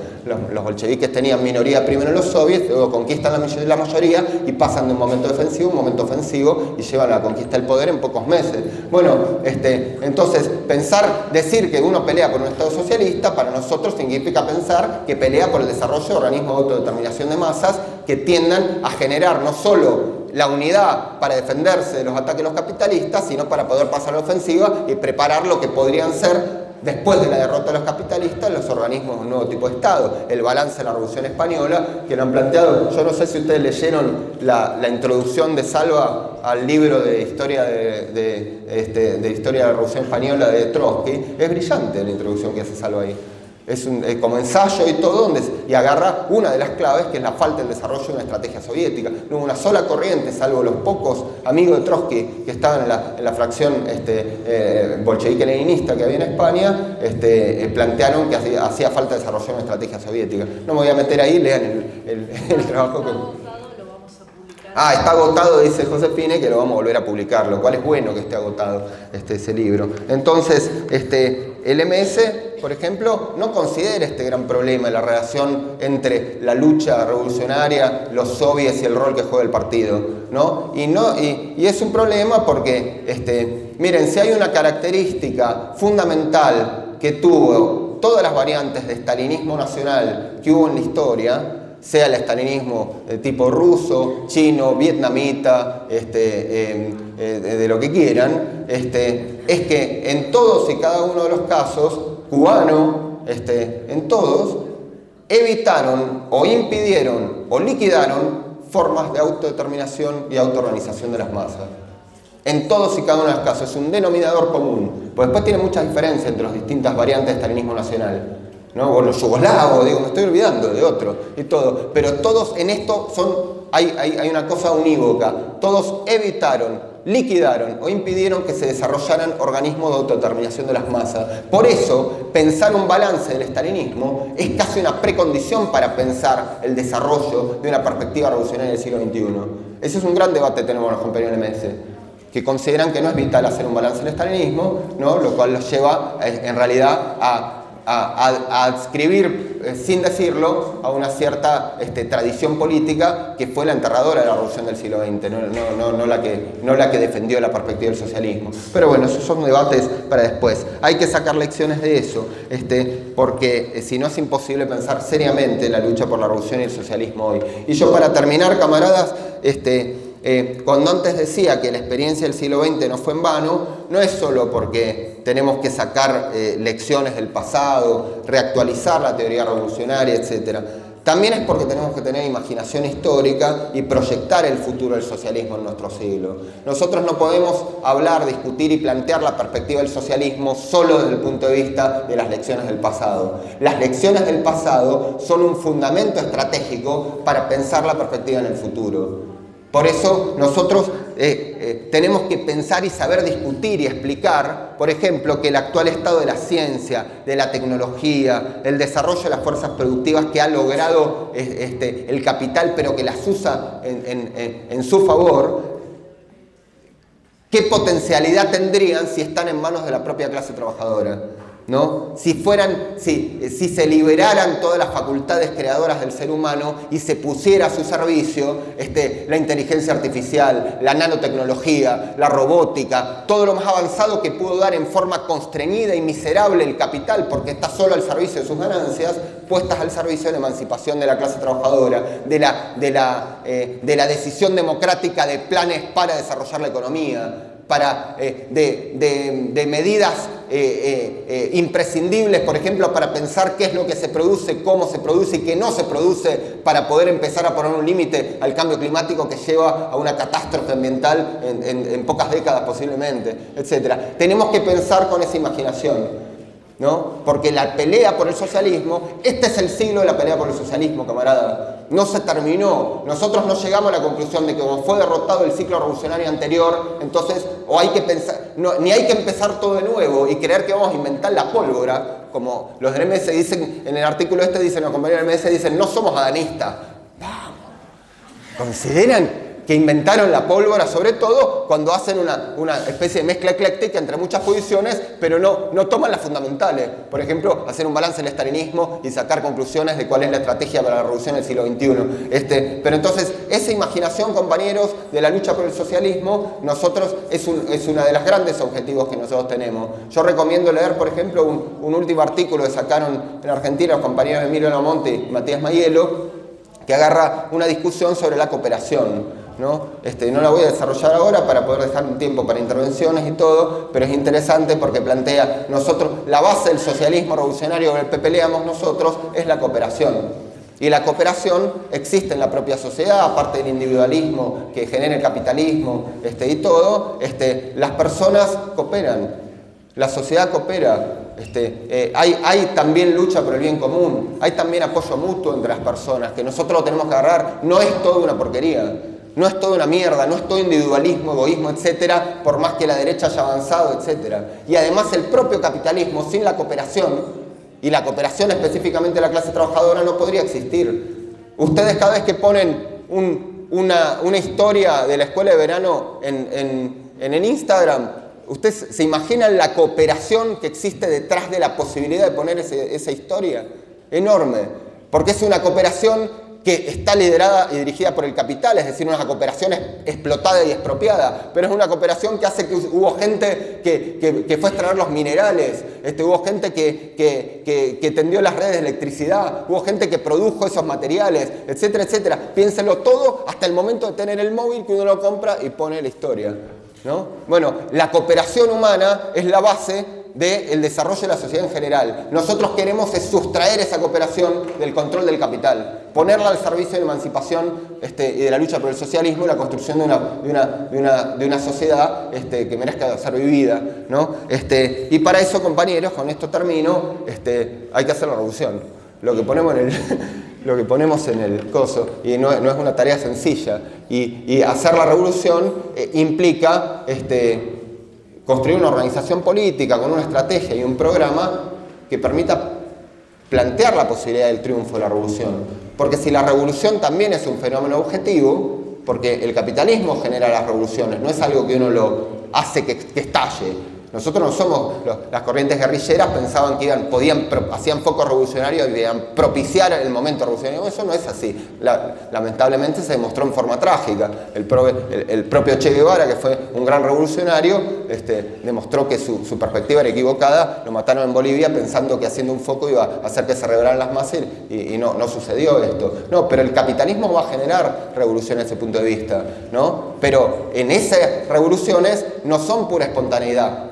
S1: Los bolcheviques tenían minoría primero en los soviets, luego conquistan la mayoría y pasan de un momento defensivo a un momento ofensivo y llevan a la conquista del poder en pocos meses. Bueno, entonces decir que uno pelea por un Estado socialista, para nosotros significa pensar que pelea por el desarrollo de organismos de autodeterminación de masas que tiendan a generar no solo la unidad para defenderse de los ataques de los capitalistas, sino para poder pasar a la ofensiva y preparar lo que podrían ser, después de la derrota de los capitalistas, los organismos de un nuevo tipo de Estado. El balance de la Revolución Española, que lo han planteado. Yo no sé si ustedes leyeron la introducción de Salva al libro de historia de historia de la Revolución Española de Trotsky. Es brillante la introducción que hace Salva ahí. Es como ensayo y todo, y agarra una de las claves, que es la falta del desarrollo de una estrategia soviética. No hubo una sola corriente, salvo los pocos amigos de Trotsky que estaban en la fracción bolchevique-leninista que había en España, plantearon que hacía falta desarrollar una estrategia soviética. No me voy a meter ahí, lean el trabajo que... está agotado, dice Josefine, que lo vamos a volver a publicar, lo cual es bueno que esté agotado ese libro. Entonces, el MS, por ejemplo, no considera este gran problema, la relación entre la lucha revolucionaria, los soviets y el rol que juega el partido, ¿no? Y es un problema porque, miren, si hay una característica fundamental que tuvo todas las variantes de estalinismo nacional que hubo en la historia, sea el estalinismo de tipo ruso, chino, vietnamita, de lo que quieran, es que en todos y cada uno de los casos, cubano, en todos, evitaron o impidieron o liquidaron formas de autodeterminación y autoorganización de las masas. En todos y cada uno de los casos es un denominador común, pues después tiene muchas diferencias entre las distintas variantes de estalinismo nacional, ¿no? O los yugoslavos, me estoy olvidando de otro y todo, pero todos en esto hay una cosa unívoca. Todos evitaron, liquidaron o impidieron que se desarrollaran organismos de autodeterminación de las masas. Por eso, pensar un balance del estalinismo es casi una precondición para pensar el desarrollo de una perspectiva revolucionaria del siglo XXI. Ese es un gran debate que tenemos los compañeros del MS, que consideran que no es vital hacer un balance del estalinismo, ¿no? Lo cual los lleva en realidad a adscribir, sin decirlo, a una cierta tradición política que fue la enterradora de la revolución del siglo XX, no la que defendió la perspectiva del socialismo. Pero bueno, esos son debates para después. Hay que sacar lecciones de eso, porque si no es imposible pensar seriamente la lucha por la revolución y el socialismo hoy. Y yo, para terminar, camaradas, cuando antes decía que la experiencia del siglo XX no fue en vano, no es solo porque tenemos que sacar lecciones del pasado, reactualizar la teoría revolucionaria, etc. También es porque tenemos que tener imaginación histórica y proyectar el futuro del socialismo en nuestro siglo. Nosotros no podemos hablar, discutir y plantear la perspectiva del socialismo solo desde el punto de vista de las lecciones del pasado. Las lecciones del pasado son un fundamento estratégico para pensar la perspectiva en el futuro. Por eso nosotros tenemos que pensar y saber discutir y explicar, por ejemplo, que el actual estado de la ciencia, de la tecnología, el desarrollo de las fuerzas productivas que ha logrado el capital, pero que las usa en su favor, ¿qué potencialidad tendrían si están en manos de la propia clase trabajadora? ¿no? Si se liberaran todas las facultades creadoras del ser humano y se pusiera a su servicio la inteligencia artificial, la nanotecnología, la robótica, todo lo más avanzado que pudo dar en forma constreñida y miserable el capital, porque está solo al servicio de sus ganancias, puestas al servicio de la emancipación de la clase trabajadora, de la decisión democrática de planes para desarrollar la economía, de medidas imprescindibles, por ejemplo, para pensar qué es lo que se produce, cómo se produce y qué no se produce, para poder empezar a poner un límite al cambio climático que lleva a una catástrofe ambiental en pocas décadas posiblemente, etc. Tenemos que pensar con esa imaginación, ¿no? Porque la pelea por el socialismo, este es el siglo de la pelea por el socialismo, camarada. No se terminó. Nosotros no llegamos a la conclusión de que como fue derrotado el ciclo revolucionario anterior, entonces o hay que pensar, ni hay que empezar todo de nuevo y creer que vamos a inventar la pólvora, como los del MS dicen, en el artículo dicen, los compañeros del MS dicen, no somos adanistas. Vamos. ¿Consideran que inventaron la pólvora, sobre todo cuando hacen una especie de mezcla ecléctica entre muchas posiciones, pero no toman las fundamentales? Por ejemplo, hacer un balance del estalinismo y sacar conclusiones de cuál es la estrategia para la revolución del siglo XXI. Pero entonces, esa imaginación, compañeros, de la lucha por el socialismo, nosotros es una de las grandes objetivos que nosotros tenemos. Yo recomiendo leer, por ejemplo, un último artículo que sacaron en Argentina los compañeros Emilio Lamonte y Matías Maiello, que agarra una discusión sobre la cooperación, ¿no? No la voy a desarrollar ahora para poder dejar un tiempo para intervenciones y todo, pero es interesante porque plantea la base del socialismo revolucionario que peleamos nosotros es la cooperación. Y la cooperación existe en la propia sociedad, aparte del individualismo que genera el capitalismo y todo, las personas cooperan, la sociedad coopera. Hay también lucha por el bien común, hay también apoyo mutuo entre las personas, que nosotros lo tenemos que agarrar. No es toda una porquería, no es toda una mierda, no es todo individualismo, egoísmo, etcétera, por más que la derecha haya avanzado, etcétera. Y además el propio capitalismo sin la cooperación, y la cooperación específicamente de la clase trabajadora, no podría existir. Ustedes cada vez que ponen una historia de la escuela de verano en el Instagram, ¿ustedes se imaginan la cooperación que existe detrás de la posibilidad de poner esa historia? Enorme, porque es una cooperación que está liderada y dirigida por el capital, es decir, una cooperación explotada y expropiada, pero es una cooperación que hace que hubo gente que fue a extraer los minerales, hubo gente que tendió las redes de electricidad, hubo gente que produjo esos materiales, etcétera, etcétera. Piénsenlo todo hasta el momento de tener el móvil que uno lo compra y pone la historia, ¿no? Bueno, la cooperación humana es la base del desarrollo de la sociedad en general. Nosotros queremos sustraer esa cooperación del control del capital, ponerla al servicio de la emancipación y de la lucha por el socialismo y la construcción de una sociedad que merezca ser vivida, ¿no? Y para eso, compañeros, con esto termino, hay que hacer la revolución. Lo que ponemos en el coso, y no es una tarea sencilla, y hacer la revolución implica construir una organización política con una estrategia y un programa que permita plantear la posibilidad del triunfo de la revolución. Porque si la revolución también es un fenómeno objetivo, porque el capitalismo genera las revoluciones, no es algo que uno lo hace que estalle. Nosotros no somos, las corrientes guerrilleras pensaban que hacían foco revolucionario y iban propiciar el momento revolucionario. Eso no es así. Lamentablemente se demostró en forma trágica. El propio Che Guevara, que fue un gran revolucionario, demostró que su perspectiva era equivocada. Lo mataron en Bolivia pensando que haciendo un foco iba a hacer que se rebelaran las masas y no sucedió esto. No, pero el capitalismo va a generar revoluciones desde ese punto de vista, ¿no? Pero en esas revoluciones no son pura espontaneidad.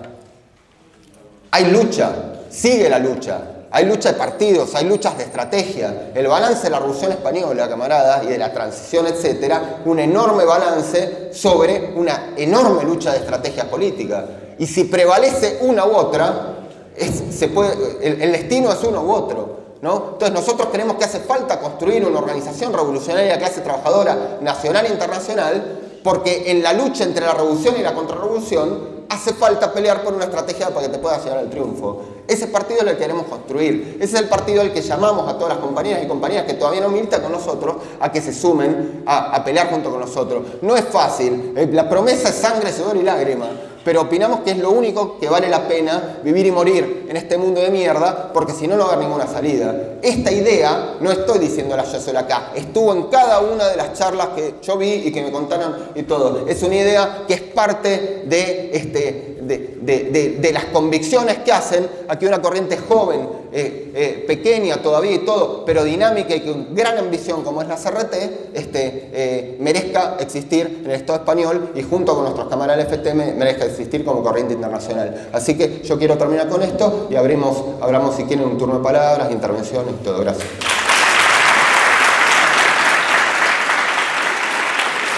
S1: Hay lucha, sigue la lucha, hay lucha de partidos, hay luchas de estrategia. El balance de la Revolución Española, camaradas, y de la transición, etcétera, un enorme balance sobre una enorme lucha de estrategias políticas. Y si prevalece una u otra, el destino es uno u otro, ¿no? Entonces nosotros creemos que hace falta construir una organización revolucionaria de clase trabajadora nacional e internacional, porque en la lucha entre la revolución y la contrarrevolución hace falta pelear por una estrategia para que te pueda llevar al triunfo. Ese partido es el que queremos construir. Ese es el partido al que llamamos a todas las compañeras y compañeras que todavía no militan con nosotros a que se sumen a pelear junto con nosotros. No es fácil. La promesa es sangre, sudor y lágrima. pero opinamos que es lo único que vale la pena vivir y morir en este mundo de mierda, porque si no, no va a haber ninguna salida. Esta idea, no estoy diciéndola yo sola acá, estuvo en cada una de las charlas que yo vi y que me contaron y todo. Es una idea que es parte de las convicciones que hacen a que una corriente joven, pequeña todavía y todo, pero dinámica y con gran ambición como es la CRT, merezca existir en el Estado español y junto con nuestros camaradas del FTM merezca existir como corriente internacional. Así que yo quiero terminar con esto y hablamos si quieren un turno de palabras, intervenciones y todo. Gracias.